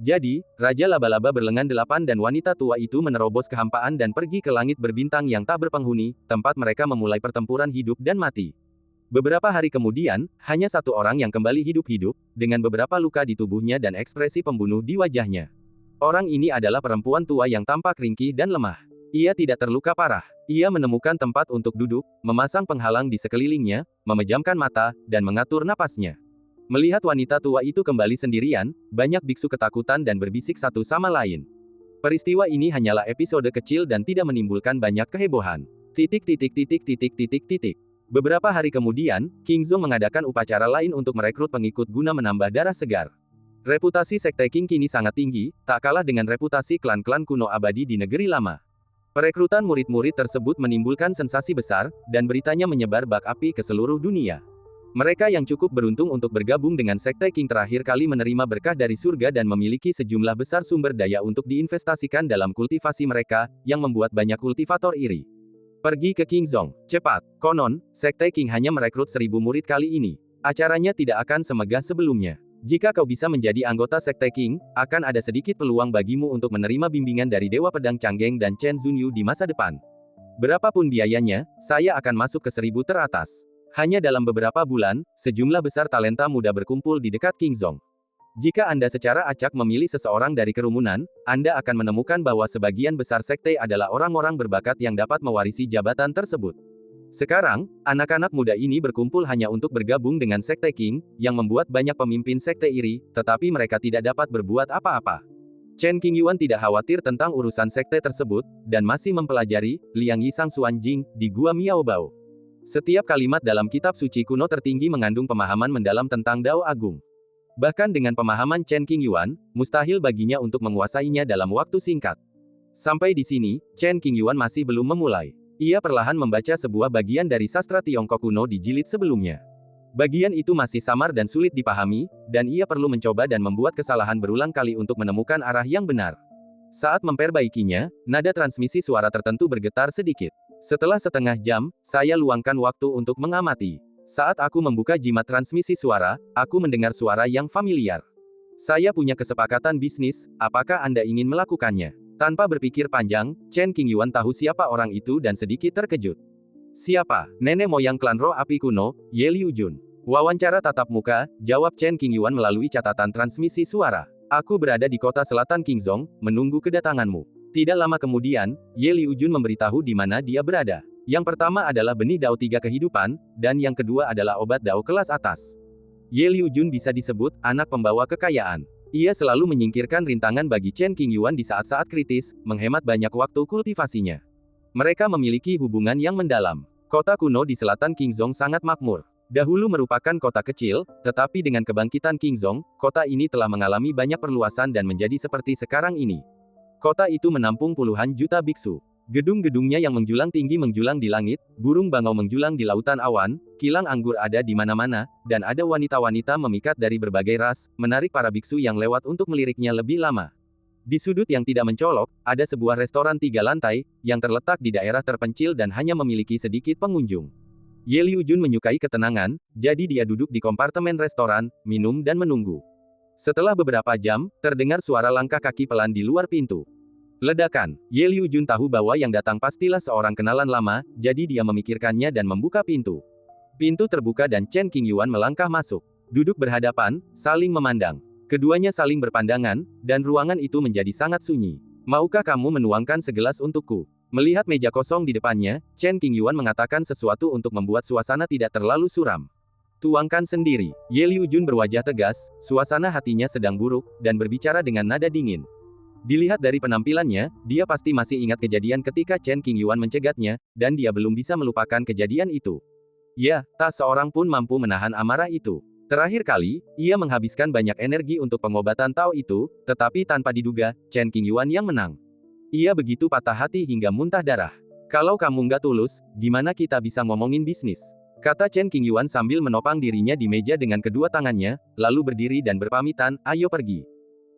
Jadi, Raja Laba-Laba berlengan 8 dan wanita tua itu menerobos kehampaan dan pergi ke langit berbintang yang tak berpenghuni, tempat mereka memulai pertempuran hidup dan mati. Beberapa hari kemudian, hanya satu orang yang kembali hidup-hidup, dengan beberapa luka di tubuhnya dan ekspresi pembunuh di wajahnya. Orang ini adalah perempuan tua yang tampak ringkih dan lemah. Ia tidak terluka parah. Ia menemukan tempat untuk duduk, memasang penghalang di sekelilingnya, memejamkan mata, dan mengatur napasnya. Melihat wanita tua itu kembali sendirian, banyak biksu ketakutan dan berbisik satu sama lain. Peristiwa ini hanyalah episode kecil dan tidak menimbulkan banyak kehebohan. Beberapa hari kemudian, King Zong mengadakan upacara lain untuk merekrut pengikut guna menambah darah segar. Reputasi Sekte Qing kini sangat tinggi, tak kalah dengan reputasi klan-klan kuno abadi di negeri lama. Perekrutan murid-murid tersebut menimbulkan sensasi besar, dan beritanya menyebar bak api ke seluruh dunia. Mereka yang cukup beruntung untuk bergabung dengan Sekte Qing terakhir kali menerima berkah dari surga dan memiliki sejumlah besar sumber daya untuk diinvestasikan dalam kultivasi mereka, yang membuat banyak kultivator iri. Pergi ke King Zong, cepat. Konon, Sekte Qing hanya merekrut 1000 murid kali ini. Acaranya tidak akan semegah sebelumnya. Jika kau bisa menjadi anggota Sekte Qing, akan ada sedikit peluang bagimu untuk menerima bimbingan dari Dewa Pedang Canggeng dan Chen Zunyu di masa depan. Berapapun biayanya, saya akan masuk ke 1000 teratas. Hanya dalam beberapa bulan, sejumlah besar talenta muda berkumpul di dekat King Zong. Jika Anda secara acak memilih seseorang dari kerumunan, Anda akan menemukan bahwa sebagian besar sekte adalah orang-orang berbakat yang dapat mewarisi jabatan tersebut. Sekarang, anak-anak muda ini berkumpul hanya untuk bergabung dengan Sekte Qing, yang membuat banyak pemimpin sekte iri, tetapi mereka tidak dapat berbuat apa-apa. Chen Qingyuan tidak khawatir tentang urusan sekte tersebut, dan masih mempelajari Liang Yi Sang Xuan Jing di Gua Miaobao. Setiap kalimat dalam kitab suci kuno tertinggi mengandung pemahaman mendalam tentang Dao Agung. Bahkan dengan pemahaman Chen Qingyuan, mustahil baginya untuk menguasainya dalam waktu singkat. Sampai di sini, Chen Qingyuan masih belum memulai. Ia perlahan membaca sebuah bagian dari sastra Tiongkok kuno di jilid sebelumnya. Bagian itu masih samar dan sulit dipahami, dan ia perlu mencoba dan membuat kesalahan berulang kali untuk menemukan arah yang benar. Saat memperbaikinya, nada transmisi suara tertentu bergetar sedikit. Setelah setengah jam, saya luangkan waktu untuk mengamati. Saat aku membuka jimat transmisi suara, aku mendengar suara yang familiar. Saya punya kesepakatan bisnis, apakah Anda ingin melakukannya? Tanpa berpikir panjang, Chen Qingyuan tahu siapa orang itu dan sedikit terkejut. Siapa? Nenek moyang klan roh api kuno, Ye Liujun. Wawancara tatap muka, jawab Chen Qingyuan melalui catatan transmisi suara. Aku berada di kota selatan Qingzhong, menunggu kedatanganmu. Tidak lama kemudian, Ye Liujun memberitahu di mana dia berada. Yang pertama adalah benih Dao tiga kehidupan, dan yang kedua adalah obat Dao kelas atas. Ye Liujun bisa disebut anak pembawa kekayaan. Ia selalu menyingkirkan rintangan bagi Chen Qingyuan di saat-saat kritis, menghemat banyak waktu kultivasinya. Mereka memiliki hubungan yang mendalam. Kota kuno di selatan Qingzhong sangat makmur. Dahulu merupakan kota kecil, tetapi dengan kebangkitan Qingzhong, kota ini telah mengalami banyak perluasan dan menjadi seperti sekarang ini. Kota itu menampung puluhan juta biksu. Gedung-gedungnya yang menjulang tinggi menjulang di langit, burung bangau menjulang di lautan awan, kilang anggur ada di mana-mana, dan ada wanita-wanita memikat dari berbagai ras, menarik para biksu yang lewat untuk meliriknya lebih lama. Di sudut yang tidak mencolok, ada sebuah restoran 3 lantai, yang terletak di daerah terpencil dan hanya memiliki sedikit pengunjung. Ye Liujun menyukai ketenangan, jadi dia duduk di kompartemen restoran, minum dan menunggu. Setelah beberapa jam, terdengar suara langkah kaki pelan di luar pintu. Ledakan. Ye Liujun tahu bahwa yang datang pastilah seorang kenalan lama, jadi dia memikirkannya dan membuka pintu. Pintu terbuka dan Chen Qingyuan melangkah masuk. Duduk berhadapan, saling memandang. Keduanya saling berpandangan, dan ruangan itu menjadi sangat sunyi. Maukah kamu menuangkan segelas untukku? Melihat meja kosong di depannya, Chen Qingyuan mengatakan sesuatu untuk membuat suasana tidak terlalu suram. Tuangkan sendiri. Ye Liujun berwajah tegas, suasana hatinya sedang buruk, dan berbicara dengan nada dingin. Dilihat dari penampilannya, dia pasti masih ingat kejadian ketika Chen Qingyuan mencegatnya, dan dia belum bisa melupakan kejadian itu. Ya, tak seorang pun mampu menahan amarah itu. Terakhir kali, ia menghabiskan banyak energi untuk pengobatan Tao itu, tetapi tanpa diduga, Chen Qingyuan yang menang. Ia begitu patah hati hingga muntah darah. Kalau kamu nggak tulus, gimana kita bisa ngomongin bisnis? Kata Chen Qingyuan sambil menopang dirinya di meja dengan kedua tangannya, lalu berdiri dan berpamitan, ayo pergi.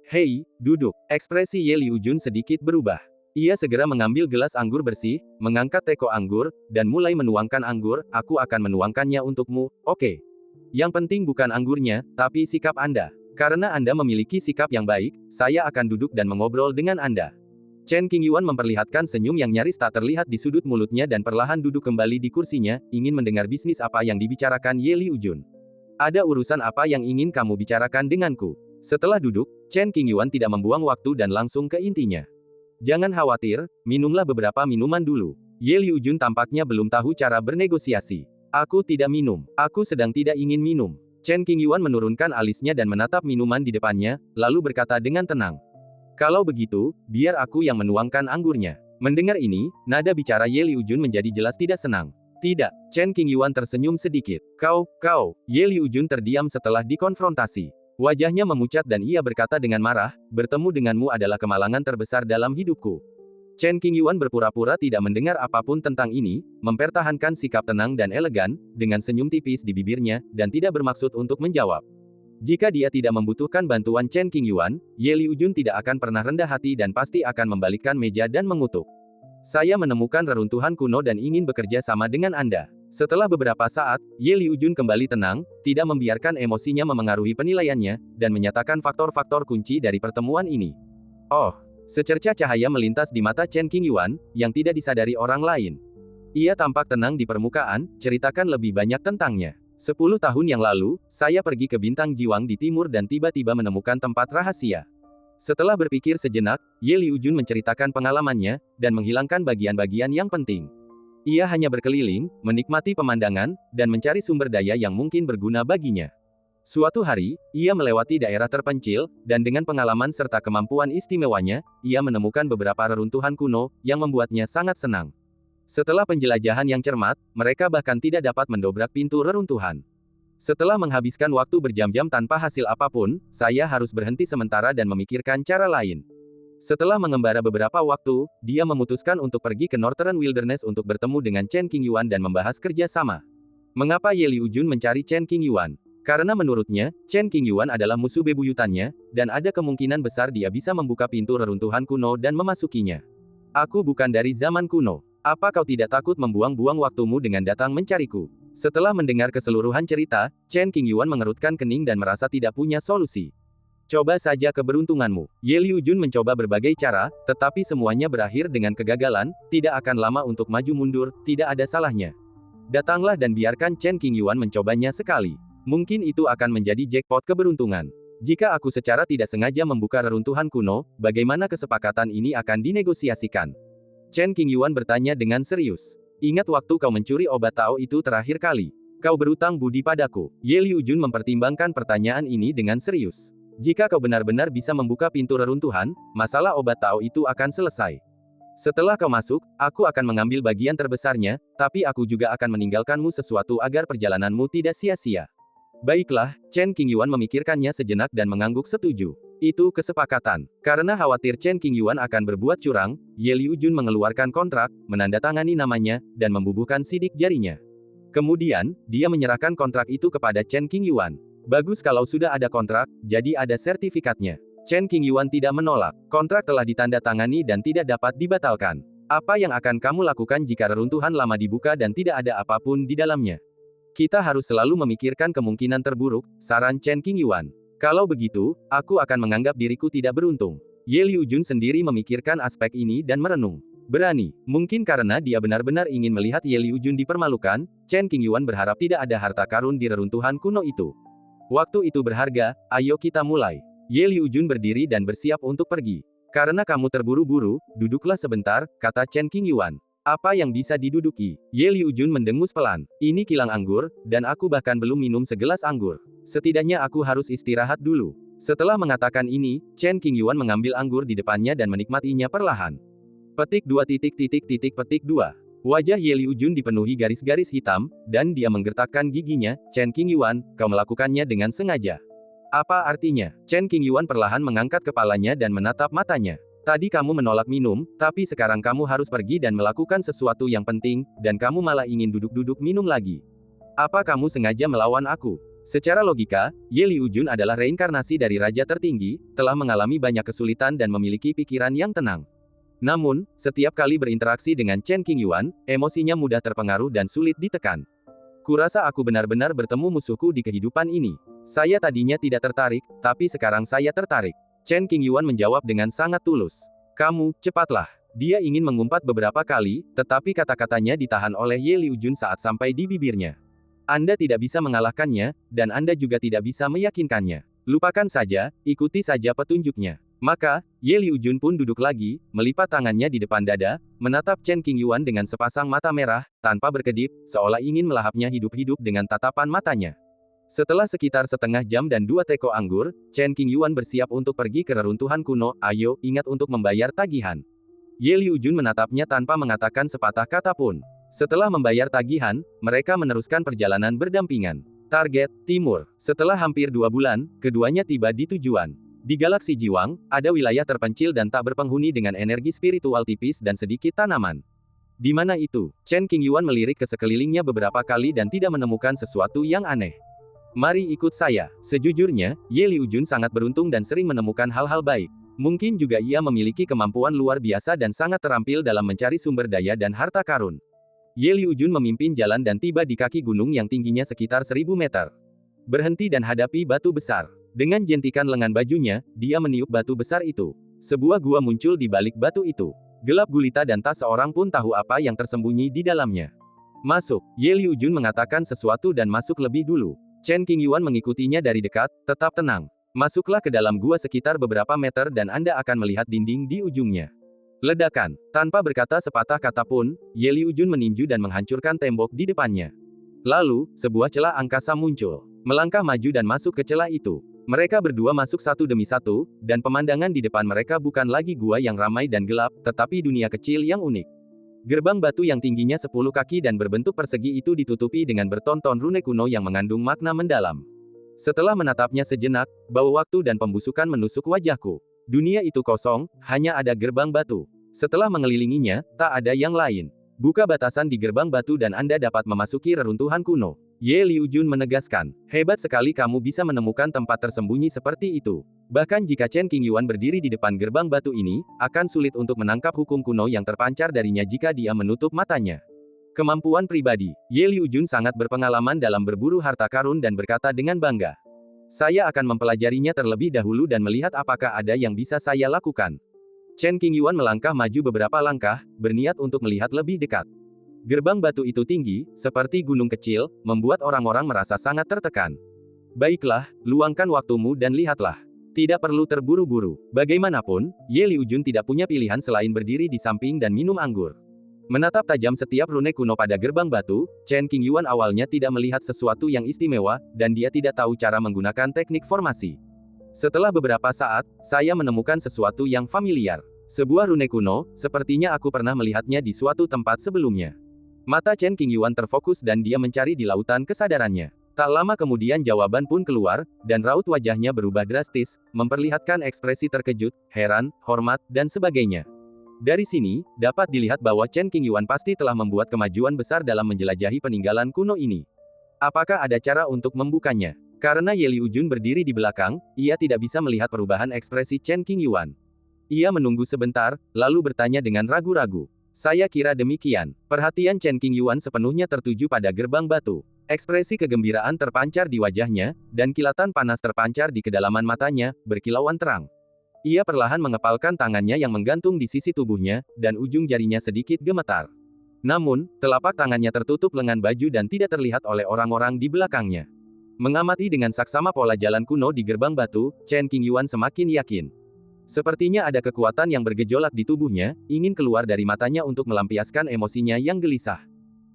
Hei, duduk. Ekspresi Ye Liujun sedikit berubah. Ia segera mengambil gelas anggur bersih, mengangkat teko anggur, dan mulai menuangkan anggur, aku akan menuangkannya untukmu, oke. Yang penting bukan anggurnya, tapi sikap Anda. Karena Anda memiliki sikap yang baik, saya akan duduk dan mengobrol dengan Anda. Chen Qingyuan memperlihatkan senyum yang nyaris tak terlihat di sudut mulutnya dan perlahan duduk kembali di kursinya, ingin mendengar bisnis apa yang dibicarakan Ye Liujun. Ada urusan apa yang ingin kamu bicarakan denganku? Setelah duduk, Chen Qingyuan tidak membuang waktu dan langsung ke intinya. Jangan khawatir, minumlah beberapa minuman dulu. Ye Liujun tampaknya belum tahu cara bernegosiasi. Aku tidak minum. Aku sedang tidak ingin minum. Chen Qingyuan menurunkan alisnya dan menatap minuman di depannya, lalu berkata dengan tenang. Kalau begitu, biar aku yang menuangkan anggurnya. Mendengar ini, nada bicara Ye Liujun menjadi jelas tidak senang. Tidak, Chen Qingyuan tersenyum sedikit. Kau, Ye Liujun terdiam setelah dikonfrontasi. Wajahnya memucat dan ia berkata dengan marah, bertemu denganmu adalah kemalangan terbesar dalam hidupku. Chen Qingyuan berpura-pura tidak mendengar apapun tentang ini, mempertahankan sikap tenang dan elegan, dengan senyum tipis di bibirnya, dan tidak bermaksud untuk menjawab. Jika dia tidak membutuhkan bantuan Chen Qingyuan, Ye Liujun tidak akan pernah rendah hati dan pasti akan membalikkan meja dan mengutuk. Saya menemukan reruntuhan kuno dan ingin bekerja sama dengan Anda. Setelah beberapa saat, Ye Liujun kembali tenang, tidak membiarkan emosinya memengaruhi penilaiannya, dan menyatakan faktor-faktor kunci dari pertemuan ini. Oh. Secercah cahaya melintas di mata Chen Qingyuan, yang tidak disadari orang lain. Ia tampak tenang di permukaan, ceritakan lebih banyak tentangnya. 10 tahun yang lalu, saya pergi ke Bintang Jiwang di timur dan tiba-tiba menemukan tempat rahasia. Setelah berpikir sejenak, Ye Liujun menceritakan pengalamannya, dan menghilangkan bagian-bagian yang penting. Ia hanya berkeliling, menikmati pemandangan, dan mencari sumber daya yang mungkin berguna baginya. Suatu hari, ia melewati daerah terpencil, dan dengan pengalaman serta kemampuan istimewanya, ia menemukan beberapa reruntuhan kuno, yang membuatnya sangat senang. Setelah penjelajahan yang cermat, mereka bahkan tidak dapat mendobrak pintu reruntuhan. Setelah menghabiskan waktu berjam-jam tanpa hasil apapun, saya harus berhenti sementara dan memikirkan cara lain. Setelah mengembara beberapa waktu, dia memutuskan untuk pergi ke Northern Wilderness untuk bertemu dengan Chen Qingyuan dan membahas kerja sama. Mengapa Ye Liujun mencari Chen Qingyuan? Karena menurutnya, Chen Qingyuan adalah musuh bebuyutannya, dan ada kemungkinan besar dia bisa membuka pintu reruntuhan kuno dan memasukinya. Aku bukan dari zaman kuno. Apa kau tidak takut membuang-buang waktumu dengan datang mencariku? Setelah mendengar keseluruhan cerita, Chen Qingyuan mengerutkan kening dan merasa tidak punya solusi. Coba saja keberuntunganmu. Ye Liujun mencoba berbagai cara, tetapi semuanya berakhir dengan kegagalan, tidak akan lama untuk maju mundur, tidak ada salahnya. Datanglah dan biarkan Chen Qingyuan mencobanya sekali. Mungkin itu akan menjadi jackpot keberuntungan. Jika aku secara tidak sengaja membuka reruntuhan kuno, bagaimana kesepakatan ini akan dinegosiasikan? Chen Qingyuan bertanya dengan serius. Ingat waktu kau mencuri obat Tao itu terakhir kali. Kau berutang budi padaku. Ye Liujun mempertimbangkan pertanyaan ini dengan serius. Jika kau benar-benar bisa membuka pintu reruntuhan, masalah obat Tao itu akan selesai. Setelah kau masuk, aku akan mengambil bagian terbesarnya, tapi aku juga akan meninggalkanmu sesuatu agar perjalananmu tidak sia-sia. Baiklah, Chen Qingyuan memikirkannya sejenak dan mengangguk setuju. Itu kesepakatan. Karena khawatir Chen Qingyuan akan berbuat curang, Ye Liujun mengeluarkan kontrak, menandatangani namanya, dan membubuhkan sidik jarinya. Kemudian, dia menyerahkan kontrak itu kepada Chen Qingyuan. Bagus kalau sudah ada kontrak, jadi ada sertifikatnya. Chen Qingyuan tidak menolak. Kontrak telah ditandatangani dan tidak dapat dibatalkan. Apa yang akan kamu lakukan jika reruntuhan lama dibuka dan tidak ada apapun di dalamnya? Kita harus selalu memikirkan kemungkinan terburuk, saran Chen Qingyuan. Kalau begitu, aku akan menganggap diriku tidak beruntung. Ye Liujun sendiri memikirkan aspek ini dan merenung. Berani. Mungkin karena dia benar-benar ingin melihat Ye Liujun dipermalukan, Chen Qingyuan berharap tidak ada harta karun di reruntuhan kuno itu. Waktu itu berharga, ayo kita mulai. Ye Liujun berdiri dan bersiap untuk pergi. Karena kamu terburu-buru, duduklah sebentar, kata Chen Qingyuan. Apa yang bisa diduduki? Ye Liujun mendengus pelan. Ini kilang anggur, dan aku bahkan belum minum segelas anggur. Setidaknya aku harus istirahat dulu. Setelah mengatakan ini, Chen Qingyuan mengambil anggur di depannya dan menikmatinya perlahan. Petik 2. Petik 2. Wajah Ye Liujun dipenuhi garis-garis hitam, dan dia menggertakkan giginya. Chen Qingyuan, kau melakukannya dengan sengaja. Apa artinya? Chen Qingyuan perlahan mengangkat kepalanya dan menatap matanya. Tadi kamu menolak minum, tapi sekarang kamu harus pergi dan melakukan sesuatu yang penting, dan kamu malah ingin duduk-duduk minum lagi. Apa kamu sengaja melawan aku? Secara logika, Ye Liujun adalah reinkarnasi dari raja tertinggi, telah mengalami banyak kesulitan dan memiliki pikiran yang tenang. Namun, setiap kali berinteraksi dengan Chen Qingyuan, emosinya mudah terpengaruh dan sulit ditekan. Kurasa aku benar-benar bertemu musuhku di kehidupan ini. Saya tadinya tidak tertarik, tapi sekarang saya tertarik. Chen Qingyuan menjawab dengan sangat tulus. Kamu, cepatlah. Dia ingin mengumpat beberapa kali, tetapi kata-katanya ditahan oleh Ye Liujun saat sampai di bibirnya. Anda tidak bisa mengalahkannya, dan Anda juga tidak bisa meyakinkannya. Lupakan saja, ikuti saja petunjuknya. Maka, Ye Liujun pun duduk lagi, melipat tangannya di depan dada, menatap Chen Qingyuan dengan sepasang mata merah, tanpa berkedip, seolah ingin melahapnya hidup-hidup dengan tatapan matanya. Setelah sekitar setengah jam dan 2 teko anggur, Chen Qingyuan bersiap untuk pergi ke reruntuhan kuno. Ayo, ingat untuk membayar tagihan. Ye Liujun menatapnya tanpa mengatakan sepatah kata pun. Setelah membayar tagihan, mereka meneruskan perjalanan berdampingan. Target, Timur. Setelah hampir 2 bulan, keduanya tiba di tujuan. Di galaksi Jiwang, ada wilayah terpencil dan tak berpenghuni dengan energi spiritual tipis dan sedikit tanaman. Di mana itu? Chen Qingyuan melirik ke sekelilingnya beberapa kali dan tidak menemukan sesuatu yang aneh. Mari ikut saya. Sejujurnya, Ye Liujun sangat beruntung dan sering menemukan hal-hal baik. Mungkin juga ia memiliki kemampuan luar biasa dan sangat terampil dalam mencari sumber daya dan harta karun. Ye Liujun memimpin jalan dan tiba di kaki gunung yang tingginya sekitar 1000 meter. Berhenti dan hadapi batu besar. Dengan jentikan lengan bajunya, dia meniup batu besar itu. Sebuah gua muncul di balik batu itu. Gelap gulita dan tak seorang pun tahu apa yang tersembunyi di dalamnya. Masuk. Ye Liujun mengatakan sesuatu dan masuk lebih dulu. Chen Qingyuan mengikutinya dari dekat, tetap tenang. Masuklah ke dalam gua sekitar beberapa meter dan Anda akan melihat dinding di ujungnya. Ledakan. Tanpa berkata sepatah kata pun, Ye Liujun meninju dan menghancurkan tembok di depannya. Lalu, sebuah celah angkasa muncul. Melangkah maju dan masuk ke celah itu. Mereka berdua masuk satu demi satu, dan pemandangan di depan mereka bukan lagi gua yang ramai dan gelap, tetapi dunia kecil yang unik. Gerbang batu yang tingginya 10 kaki dan berbentuk persegi itu ditutupi dengan bertonton rune kuno yang mengandung makna mendalam. Setelah menatapnya sejenak, bau waktu dan pembusukan menusuk wajahku. Dunia itu kosong, hanya ada gerbang batu. Setelah mengelilinginya, tak ada yang lain. Buka batasan di gerbang batu dan Anda dapat memasuki reruntuhan kuno. Ye Liujun menegaskan, hebat sekali kamu bisa menemukan tempat tersembunyi seperti itu. Bahkan jika Chen Qingyuan berdiri di depan gerbang batu ini, akan sulit untuk menangkap hukum kuno yang terpancar darinya jika dia menutup matanya. Kemampuan pribadi, Ye Liujun sangat berpengalaman dalam berburu harta karun dan berkata dengan bangga. Saya akan mempelajarinya terlebih dahulu dan melihat apakah ada yang bisa saya lakukan. Chen Qingyuan melangkah maju beberapa langkah, berniat untuk melihat lebih dekat. Gerbang batu itu tinggi, seperti gunung kecil, membuat orang-orang merasa sangat tertekan. Baiklah, luangkan waktumu dan lihatlah. Tidak perlu terburu-buru. Bagaimanapun, Ye Liujun tidak punya pilihan selain berdiri di samping dan minum anggur. Menatap tajam setiap rune kuno pada gerbang batu, Chen Qingyuan awalnya tidak melihat sesuatu yang istimewa, dan dia tidak tahu cara menggunakan teknik formasi. Setelah beberapa saat, saya menemukan sesuatu yang familiar. Sebuah rune kuno, sepertinya aku pernah melihatnya di suatu tempat sebelumnya. Mata Chen Qingyuan terfokus dan dia mencari di lautan kesadarannya. Tak lama kemudian jawaban pun keluar, dan raut wajahnya berubah drastis, memperlihatkan ekspresi terkejut, heran, hormat, dan sebagainya. Dari sini, dapat dilihat bahwa Chen Qingyuan pasti telah membuat kemajuan besar dalam menjelajahi peninggalan kuno ini. Apakah ada cara untuk membukanya? Karena Ye Liujun berdiri di belakang, ia tidak bisa melihat perubahan ekspresi Chen Qingyuan. Ia menunggu sebentar, lalu bertanya dengan ragu-ragu. Saya kira demikian. Perhatian Chen Qingyuan sepenuhnya tertuju pada gerbang batu. Ekspresi kegembiraan terpancar di wajahnya, dan kilatan panas terpancar di kedalaman matanya, berkilauan terang. Ia perlahan mengepalkan tangannya yang menggantung di sisi tubuhnya, dan ujung jarinya sedikit gemetar. Namun, telapak tangannya tertutup lengan baju dan tidak terlihat oleh orang-orang di belakangnya. Mengamati dengan saksama pola jalan kuno di gerbang batu, Chen Qingyuan semakin yakin. Sepertinya ada kekuatan yang bergejolak di tubuhnya, ingin keluar dari matanya untuk melampiaskan emosinya yang gelisah.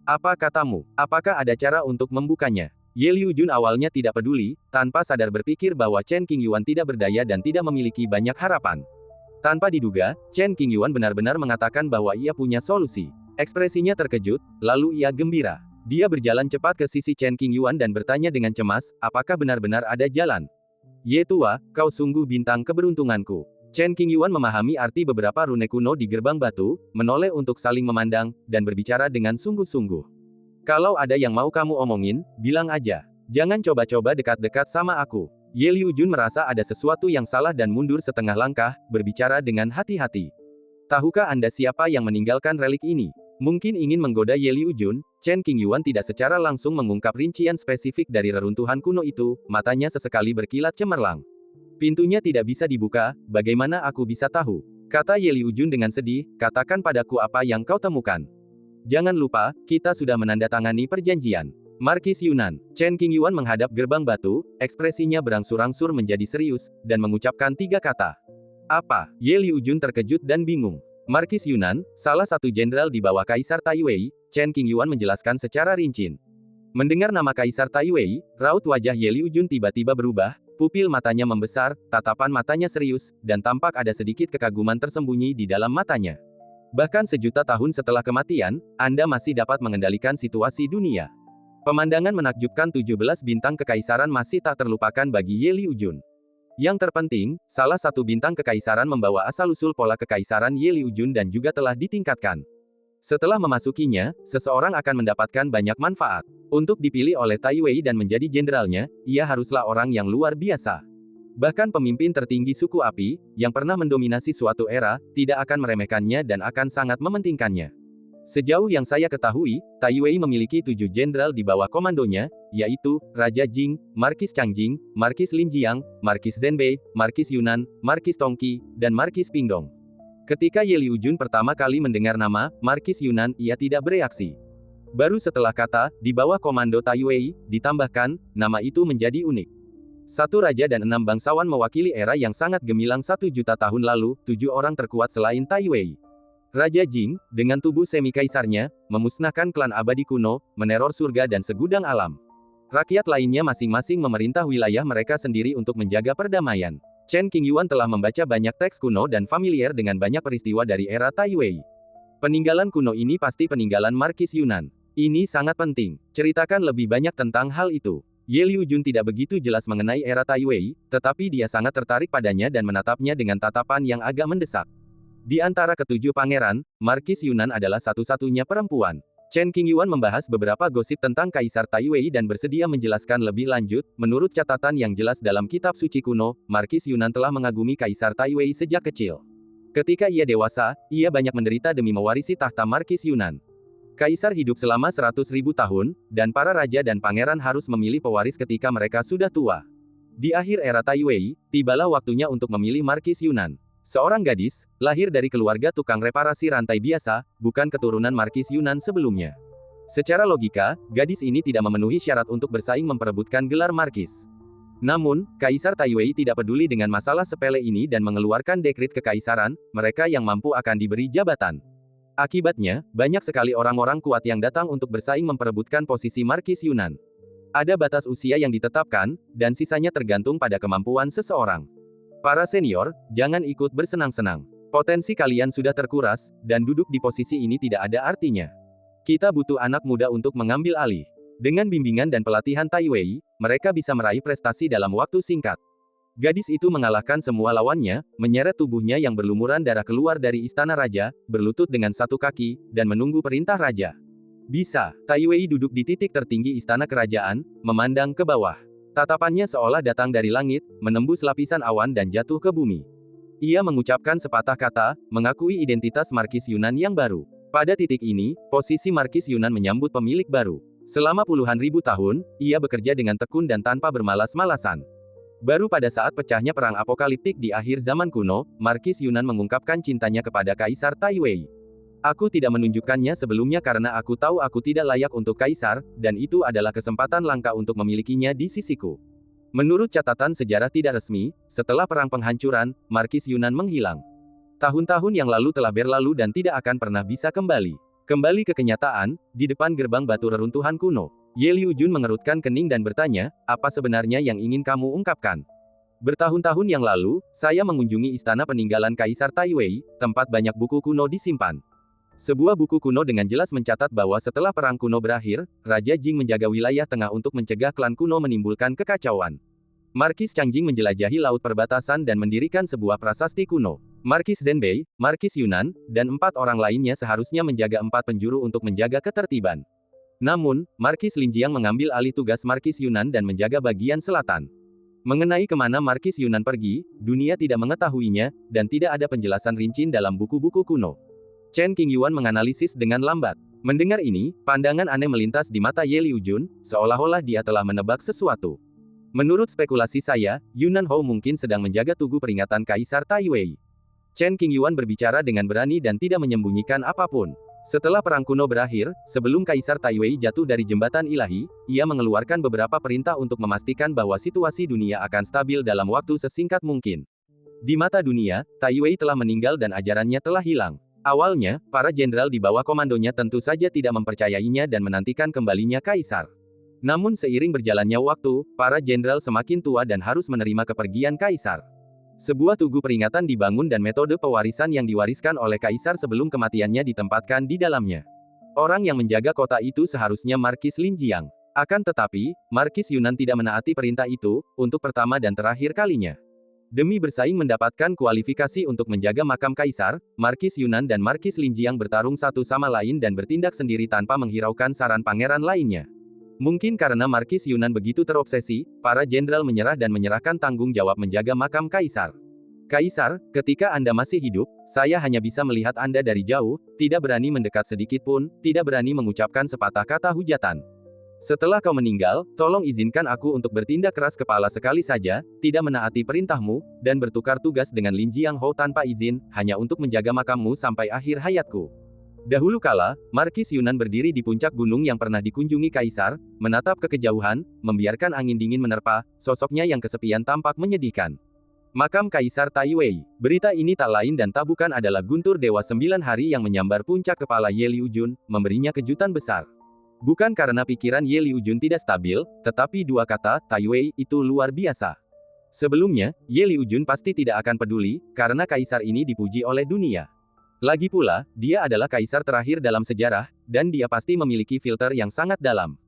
Apa katamu? Apakah ada cara untuk membukanya? Ye Liujun awalnya tidak peduli, tanpa sadar berpikir bahwa Chen Qingyuan tidak berdaya dan tidak memiliki banyak harapan. Tanpa diduga, Chen Qingyuan benar-benar mengatakan bahwa ia punya solusi. Ekspresinya terkejut, lalu ia gembira. Dia berjalan cepat ke sisi Chen Qingyuan dan bertanya dengan cemas, apakah benar-benar ada jalan? Ye tua, kau sungguh bintang keberuntunganku. Chen Qingyuan memahami arti beberapa rune kuno di gerbang batu, menoleh untuk saling memandang, dan berbicara dengan sungguh-sungguh. Kalau ada yang mau kamu omongin, bilang aja. Jangan coba-coba dekat-dekat sama aku. Ye Liujun merasa ada sesuatu yang salah dan mundur setengah langkah, berbicara dengan hati-hati. Tahukah Anda siapa yang meninggalkan relik ini? Mungkin ingin menggoda Ye Liujun, Chen Qingyuan tidak secara langsung mengungkap rincian spesifik dari reruntuhan kuno itu, matanya sesekali berkilat cemerlang. Pintunya tidak bisa dibuka, bagaimana aku bisa tahu? Kata Ye Liujun dengan sedih, katakan padaku apa yang kau temukan. Jangan lupa, kita sudah menandatangani perjanjian. Markis Yunan. Chen Qingyuan menghadap gerbang batu, ekspresinya berangsur-angsur menjadi serius, dan mengucapkan 3 kata. Apa? Ye Liujun terkejut dan bingung. Markis Yunan, salah satu jenderal di bawah Kaisar Taiwei, Chen Qingyuan menjelaskan secara rinci. Mendengar nama Kaisar Taiwei, raut wajah Ye Liujun tiba-tiba berubah, pupil matanya membesar, tatapan matanya serius, dan tampak ada sedikit kekaguman tersembunyi di dalam matanya. Bahkan sejuta tahun setelah kematian, Anda masih dapat mengendalikan situasi dunia. Pemandangan menakjubkan 17 bintang kekaisaran masih tak terlupakan bagi Ye Liujun. Yang terpenting, salah satu bintang kekaisaran membawa asal-usul pola kekaisaran Ye Liujun dan juga telah ditingkatkan. Setelah memasukinya, seseorang akan mendapatkan banyak manfaat. Untuk dipilih oleh Taiwei dan menjadi jenderalnya, ia haruslah orang yang luar biasa. Bahkan pemimpin tertinggi suku api, yang pernah mendominasi suatu era, tidak akan meremehkannya dan akan sangat mementingkannya. Sejauh yang saya ketahui, Taiwei memiliki 7 jenderal di bawah komandonya, yaitu, Raja Jing, Markis Changjing, Markis Linjiang, Markis Zhenbei, Markis Yunan, Markis Tongqi, dan Markis Pingdong. Ketika Ye Liujun pertama kali mendengar nama, Markis Yunan, ia tidak bereaksi. Baru setelah kata, di bawah komando Taiwei, ditambahkan, nama itu menjadi unik. 1 raja dan 6 bangsawan mewakili era yang sangat gemilang 1 juta tahun lalu, 7 orang terkuat selain Taiwei. Raja Jing, dengan tubuh semi-kaisarnya, memusnahkan klan abadi kuno, meneror surga dan segudang alam. Rakyat lainnya masing-masing memerintah wilayah mereka sendiri untuk menjaga perdamaian. Chen Qingyuan telah membaca banyak teks kuno dan familiar dengan banyak peristiwa dari era Taiwei. Peninggalan kuno ini pasti peninggalan Markis Yunan. Ini sangat penting. Ceritakan lebih banyak tentang hal itu. Ye Liujun tidak begitu jelas mengenai era Tai Wei, tetapi dia sangat tertarik padanya dan menatapnya dengan tatapan yang agak mendesak. Di antara ketujuh pangeran, Markis Yunan adalah satu-satunya perempuan. Chen Qingyuan membahas beberapa gosip tentang Kaisar Tai Wei dan bersedia menjelaskan lebih lanjut. Menurut catatan yang jelas dalam kitab suci kuno, Markis Yunan telah mengagumi Kaisar Tai Wei sejak kecil. Ketika ia dewasa, ia banyak menderita demi mewarisi tahta Markis Yunan. Kaisar hidup selama 100.000 tahun, dan para raja dan pangeran harus memilih pewaris ketika mereka sudah tua. Di akhir era Tai Wei, tibalah waktunya untuk memilih Markis Yunan. Seorang gadis, lahir dari keluarga tukang reparasi rantai biasa, bukan keturunan Markis Yunan sebelumnya. Secara logika, gadis ini tidak memenuhi syarat untuk bersaing memperebutkan gelar Markis. Namun, Kaisar Tai Wei tidak peduli dengan masalah sepele ini dan mengeluarkan dekret kekaisaran, mereka yang mampu akan diberi jabatan. Akibatnya, banyak sekali orang-orang kuat yang datang untuk bersaing memperebutkan posisi Markis Yunan. Ada batas usia yang ditetapkan, dan sisanya tergantung pada kemampuan seseorang. Para senior, jangan ikut bersenang-senang. Potensi kalian sudah terkuras, dan duduk di posisi ini tidak ada artinya. Kita butuh anak muda untuk mengambil alih. Dengan bimbingan dan pelatihan Tai Wei, mereka bisa meraih prestasi dalam waktu singkat. Gadis itu mengalahkan semua lawannya, menyeret tubuhnya yang berlumuran darah keluar dari istana raja, berlutut dengan satu kaki, dan menunggu perintah raja. Bisa, Tai Wei duduk di titik tertinggi istana kerajaan, memandang ke bawah. Tatapannya seolah datang dari langit, menembus lapisan awan dan jatuh ke bumi. Ia mengucapkan sepatah kata, mengakui identitas Markis Yunan yang baru. Pada titik ini, posisi Markis Yunan menyambut pemilik baru. Selama puluhan ribu tahun, ia bekerja dengan tekun dan tanpa bermalas-malasan. Baru pada saat pecahnya perang apokaliptik di akhir zaman kuno, Markis Yunan mengungkapkan cintanya kepada Kaisar Tai Wei. Aku tidak menunjukkannya sebelumnya karena aku tahu aku tidak layak untuk kaisar, dan itu adalah kesempatan langka untuk memilikinya di sisiku. Menurut catatan sejarah tidak resmi, setelah perang penghancuran, Markis Yunan menghilang. Tahun-tahun yang lalu telah berlalu dan tidak akan pernah bisa kembali. Kembali ke kenyataan, di depan gerbang batu reruntuhan kuno, Ye Liujun mengerutkan kening dan bertanya, apa sebenarnya yang ingin kamu ungkapkan? Bertahun-tahun yang lalu, saya mengunjungi istana peninggalan Kaisar Tai Wei, tempat banyak buku kuno disimpan. Sebuah buku kuno dengan jelas mencatat bahwa setelah perang kuno berakhir, Raja Jing menjaga wilayah tengah untuk mencegah klan kuno menimbulkan kekacauan. Markis Changjing menjelajahi laut perbatasan dan mendirikan sebuah prasasti kuno. Markis Zhenbei, Markis Yunan, dan 4 orang lainnya seharusnya menjaga 4 penjuru untuk menjaga ketertiban. Namun, Markis Linjiang mengambil alih tugas Markis Yunan dan menjaga bagian selatan. Mengenai kemana Markis Yunan pergi, dunia tidak mengetahuinya, dan tidak ada penjelasan rinci dalam buku-buku kuno. Chen Qingyuan menganalisis dengan lambat. Mendengar ini, pandangan aneh melintas di mata Ye Liujun, seolah-olah dia telah menebak sesuatu. Menurut spekulasi saya, Yunan Hou mungkin sedang menjaga tugu peringatan Kaisar Tai Wei. Chen Qingyuan berbicara dengan berani dan tidak menyembunyikan apapun. Setelah perang kuno berakhir, sebelum Kaisar Tai Wei jatuh dari jembatan ilahi, ia mengeluarkan beberapa perintah untuk memastikan bahwa situasi dunia akan stabil dalam waktu sesingkat mungkin. Di mata dunia, Tai Wei telah meninggal dan ajarannya telah hilang. Awalnya, para jenderal di bawah komandonya tentu saja tidak mempercayainya dan menantikan kembalinya Kaisar. Namun seiring berjalannya waktu, para jenderal semakin tua dan harus menerima kepergian Kaisar. Sebuah tugu peringatan dibangun dan metode pewarisan yang diwariskan oleh Kaisar sebelum kematiannya ditempatkan di dalamnya. Orang yang menjaga kota itu seharusnya Markis Linjiang. Akan tetapi, Markis Yunan tidak menaati perintah itu, untuk pertama dan terakhir kalinya. Demi bersaing mendapatkan kualifikasi untuk menjaga makam Kaisar, Markis Yunan dan Markis Linjiang bertarung satu sama lain dan bertindak sendiri tanpa menghiraukan saran pangeran lainnya. Mungkin karena Markis Yunan begitu terobsesi, para jenderal menyerah dan menyerahkan tanggung jawab menjaga makam Kaisar. Kaisar, ketika Anda masih hidup, saya hanya bisa melihat Anda dari jauh, tidak berani mendekat sedikit pun, tidak berani mengucapkan sepatah kata hujatan. Setelah kau meninggal, tolong izinkan aku untuk bertindak keras kepala sekali saja, tidak menaati perintahmu, dan bertukar tugas dengan Lin Jiang Hou tanpa izin, hanya untuk menjaga makammu sampai akhir hayatku. Dahulu kala, Markis Yunan berdiri di puncak gunung yang pernah dikunjungi Kaisar, menatap ke kejauhan, membiarkan angin dingin menerpa, sosoknya yang kesepian tampak menyedihkan. Makam Kaisar Tai Wei. Berita ini tak lain dan tak bukan adalah guntur Dewa 9 Hari yang menyambar puncak kepala Ye Liujun, memberinya kejutan besar. Bukan karena pikiran Ye Liujun tidak stabil, tetapi dua kata, Tai Wei, itu luar biasa. Sebelumnya, Ye Liujun pasti tidak akan peduli, karena Kaisar ini dipuji oleh dunia. Lagi pula, dia adalah kaisar terakhir dalam sejarah, dan dia pasti memiliki filter yang sangat dalam.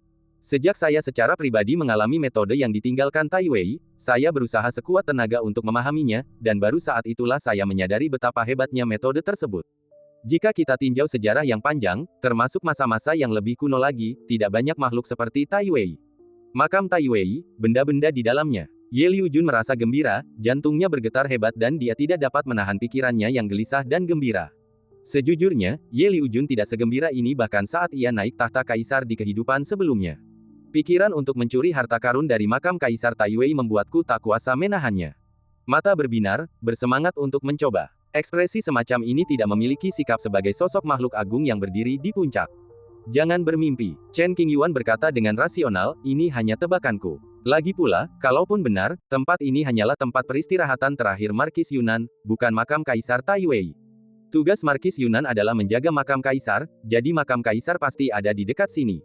Sejak saya secara pribadi mengalami metode yang ditinggalkan Tai Wei, saya berusaha sekuat tenaga untuk memahaminya, dan baru saat itulah saya menyadari betapa hebatnya metode tersebut. Jika kita tinjau sejarah yang panjang, termasuk masa-masa yang lebih kuno lagi, tidak banyak makhluk seperti Tai Wei. Makam Tai Wei, benda-benda di dalamnya. Ye Liujun merasa gembira, jantungnya bergetar hebat dan dia tidak dapat menahan pikirannya yang gelisah dan gembira. Sejujurnya, Ye Liujun tidak segembira ini bahkan saat ia naik tahta kaisar di kehidupan sebelumnya. Pikiran untuk mencuri harta karun dari makam Kaisar Tai Wei membuatku tak kuasa menahannya. Mata berbinar, bersemangat untuk mencoba. Ekspresi semacam ini tidak memiliki sikap sebagai sosok makhluk agung yang berdiri di puncak. Jangan bermimpi, Chen Qingyuan berkata dengan rasional, ini hanya tebakanku. Lagi pula, kalaupun benar, tempat ini hanyalah tempat peristirahatan terakhir Markis Yunan, bukan makam Kaisar Tai Wei. Tugas Markis Yunan adalah menjaga makam kaisar, jadi makam kaisar pasti ada di dekat sini.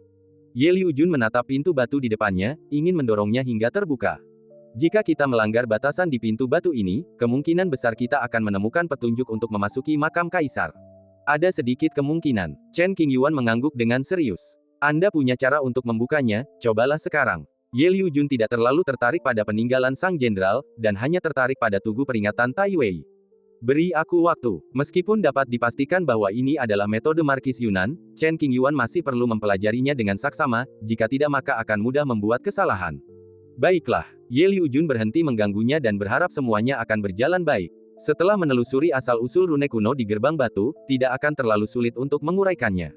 Ye Liujun menatap pintu batu di depannya, ingin mendorongnya hingga terbuka. Jika kita melanggar batasan di pintu batu ini, kemungkinan besar kita akan menemukan petunjuk untuk memasuki makam kaisar. Ada sedikit kemungkinan. Chen Qingyuan mengangguk dengan serius. Anda punya cara untuk membukanya, cobalah sekarang. Ye Liujun tidak terlalu tertarik pada peninggalan sang jenderal, dan hanya tertarik pada tugu peringatan Tai Wei. Beri aku waktu. Meskipun dapat dipastikan bahwa ini adalah metode Markis Yunan, Chen Qingyuan masih perlu mempelajarinya dengan saksama, jika tidak maka akan mudah membuat kesalahan. Baiklah, Ye Liujun berhenti mengganggunya dan berharap semuanya akan berjalan baik. Setelah menelusuri asal-usul rune kuno di gerbang batu, tidak akan terlalu sulit untuk menguraikannya.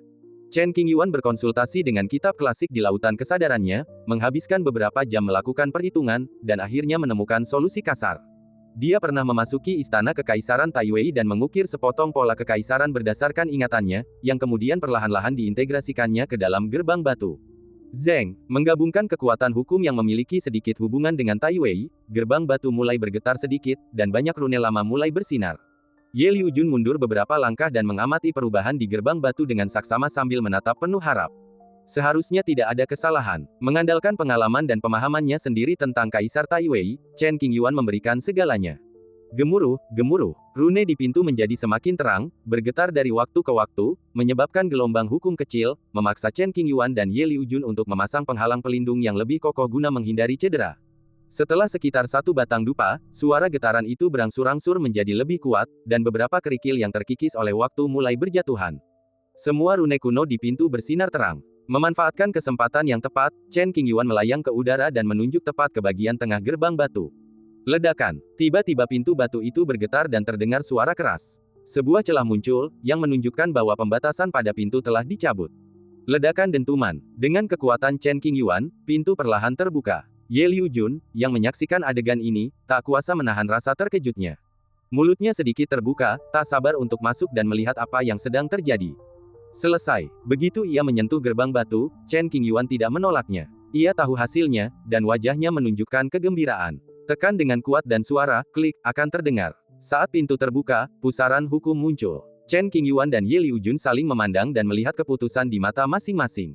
Chen Qingyuan berkonsultasi dengan kitab klasik di lautan kesadarannya, menghabiskan beberapa jam melakukan perhitungan, dan akhirnya menemukan solusi kasar. Dia pernah memasuki istana kekaisaran Tai Wei dan mengukir sepotong pola kekaisaran berdasarkan ingatannya, yang kemudian perlahan-lahan diintegrasikannya ke dalam gerbang batu. Zeng, menggabungkan kekuatan hukum yang memiliki sedikit hubungan dengan Tai Wei, gerbang batu mulai bergetar sedikit, dan banyak rune lama mulai bersinar. Ye Liujun mundur beberapa langkah dan mengamati perubahan di gerbang batu dengan saksama sambil menatap penuh harap. Seharusnya tidak ada kesalahan. Mengandalkan pengalaman dan pemahamannya sendiri tentang Kaisar Tai Wei, Chen Qingyuan memberikan segalanya. Gemuruh, gemuruh. Rune di pintu menjadi semakin terang, bergetar dari waktu ke waktu, menyebabkan gelombang hukum kecil, memaksa Chen Qingyuan dan Ye Liujun untuk memasang penghalang pelindung yang lebih kokoh guna menghindari cedera. Setelah sekitar satu batang dupa, suara getaran itu berangsur-angsur menjadi lebih kuat, dan beberapa kerikil yang terkikis oleh waktu mulai berjatuhan. Semua rune kuno di pintu bersinar terang. Memanfaatkan kesempatan yang tepat, Chen Qingyuan melayang ke udara dan menunjuk tepat ke bagian tengah gerbang batu. Ledakan. Tiba-tiba pintu batu itu bergetar dan terdengar suara keras. Sebuah celah muncul, yang menunjukkan bahwa pembatasan pada pintu telah dicabut. Ledakan dentuman. Dengan kekuatan Chen Qingyuan, pintu perlahan terbuka. Ye Liujun, yang menyaksikan adegan ini, tak kuasa menahan rasa terkejutnya. Mulutnya sedikit terbuka, tak sabar untuk masuk dan melihat apa yang sedang terjadi. Selesai. Begitu ia menyentuh gerbang batu, Chen Qingyuan tidak menolaknya. Ia tahu hasilnya, dan wajahnya menunjukkan kegembiraan. Tekan dengan kuat dan suara, klik, akan terdengar. Saat pintu terbuka, pusaran hukum muncul. Chen Qingyuan dan Ye Liujun saling memandang dan melihat keputusan di mata masing-masing.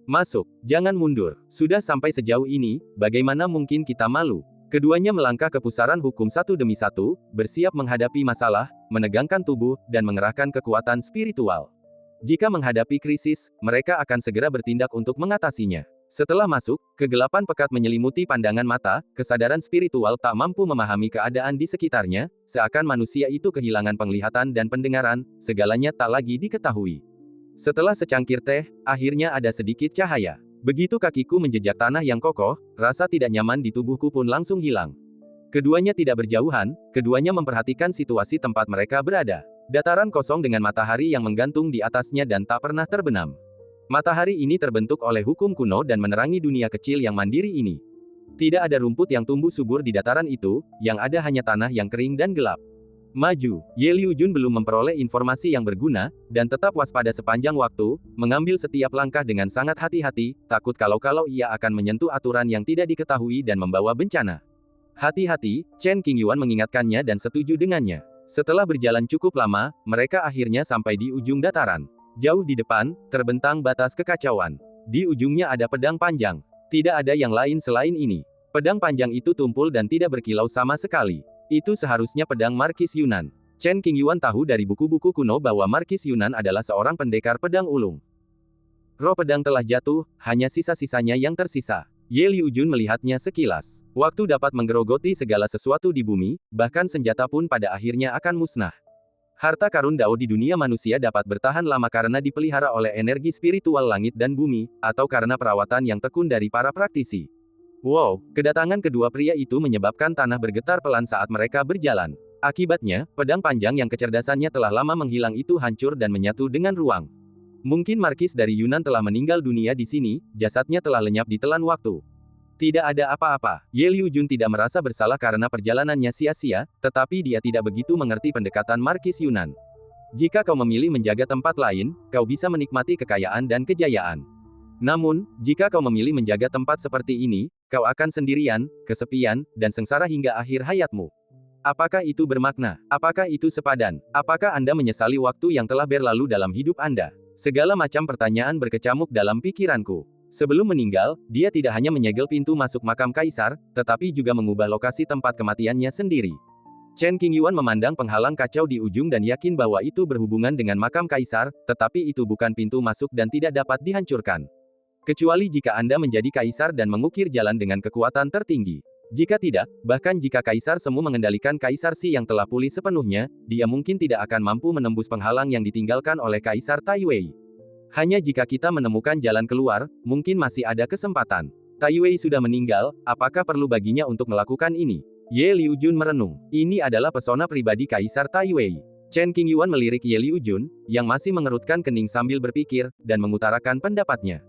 Masuk, jangan mundur. Sudah sampai sejauh ini, bagaimana mungkin kita malu? Keduanya melangkah ke pusaran hukum satu demi satu, bersiap menghadapi masalah, menegangkan tubuh, dan mengerahkan kekuatan spiritual. Jika menghadapi krisis, mereka akan segera bertindak untuk mengatasinya. Setelah masuk, kegelapan pekat menyelimuti pandangan mata, kesadaran spiritual tak mampu memahami keadaan di sekitarnya, seakan manusia itu kehilangan penglihatan dan pendengaran, segalanya tak lagi diketahui. Setelah secangkir teh, akhirnya ada sedikit cahaya. Begitu kakiku menjejak tanah yang kokoh, rasa tidak nyaman di tubuhku pun langsung hilang. Keduanya tidak berjauhan, keduanya memperhatikan situasi tempat mereka berada. Dataran kosong dengan matahari yang menggantung di atasnya dan tak pernah terbenam. Matahari ini terbentuk oleh hukum kuno dan menerangi dunia kecil yang mandiri ini. Tidak ada rumput yang tumbuh subur di dataran itu, yang ada hanya tanah yang kering dan gelap. Maju, Ye Liujun belum memperoleh informasi yang berguna, dan tetap waspada sepanjang waktu, mengambil setiap langkah dengan sangat hati-hati, takut kalau-kalau ia akan menyentuh aturan yang tidak diketahui dan membawa bencana. Hati-hati, Chen Qingyuan mengingatkannya dan setuju dengannya. Setelah berjalan cukup lama, mereka akhirnya sampai di ujung dataran. Jauh di depan, terbentang batas kekacauan. Di ujungnya ada pedang panjang. Tidak ada yang lain selain ini. Pedang panjang itu tumpul dan tidak berkilau sama sekali. Itu seharusnya pedang Markis Yunan. Chen Qingyuan tahu dari buku-buku kuno bahwa Markis Yunan adalah seorang pendekar pedang ulung. Roh pedang telah jatuh, hanya sisa-sisanya yang tersisa. Ye Liujun melihatnya sekilas. Waktu dapat menggerogoti segala sesuatu di bumi, bahkan senjata pun pada akhirnya akan musnah. Harta karun Dao di dunia manusia dapat bertahan lama karena dipelihara oleh energi spiritual langit dan bumi, atau karena perawatan yang tekun dari para praktisi. Wow, kedatangan kedua pria itu menyebabkan tanah bergetar pelan saat mereka berjalan. Akibatnya, pedang panjang yang kecerdasannya telah lama menghilang itu hancur dan menyatu dengan ruang. Mungkin Markis dari Yunan telah meninggal dunia di sini, jasadnya telah lenyap di telan waktu. Tidak ada apa-apa. Ye Liujun tidak merasa bersalah karena perjalanannya sia-sia, tetapi dia tidak begitu mengerti pendekatan Markis Yunan. Jika kau memilih menjaga tempat lain, kau bisa menikmati kekayaan dan kejayaan. Namun, jika kau memilih menjaga tempat seperti ini, kau akan sendirian, kesepian, dan sengsara hingga akhir hayatmu. Apakah itu bermakna? Apakah itu sepadan? Apakah Anda menyesali waktu yang telah berlalu dalam hidup Anda? Segala macam pertanyaan berkecamuk dalam pikiranku. Sebelum meninggal, dia tidak hanya menyegel pintu masuk makam kaisar, tetapi juga mengubah lokasi tempat kematiannya sendiri. Chen Qingyuan memandang penghalang kacau di ujung dan yakin bahwa itu berhubungan dengan makam kaisar, tetapi itu bukan pintu masuk dan tidak dapat dihancurkan. Kecuali jika Anda menjadi kaisar dan mengukir jalan dengan kekuatan tertinggi. Jika tidak, bahkan jika Kaisar Semu mengendalikan Kaisar Si yang telah pulih sepenuhnya, dia mungkin tidak akan mampu menembus penghalang yang ditinggalkan oleh Kaisar Tai Wei. Hanya jika kita menemukan jalan keluar, mungkin masih ada kesempatan. Tai Wei sudah meninggal, apakah perlu baginya untuk melakukan ini? Ye Liujun merenung. Ini adalah pesona pribadi Kaisar Tai Wei. Chen Qingyuan melirik Ye Liujun, yang masih mengerutkan kening sambil berpikir, dan mengutarakan pendapatnya.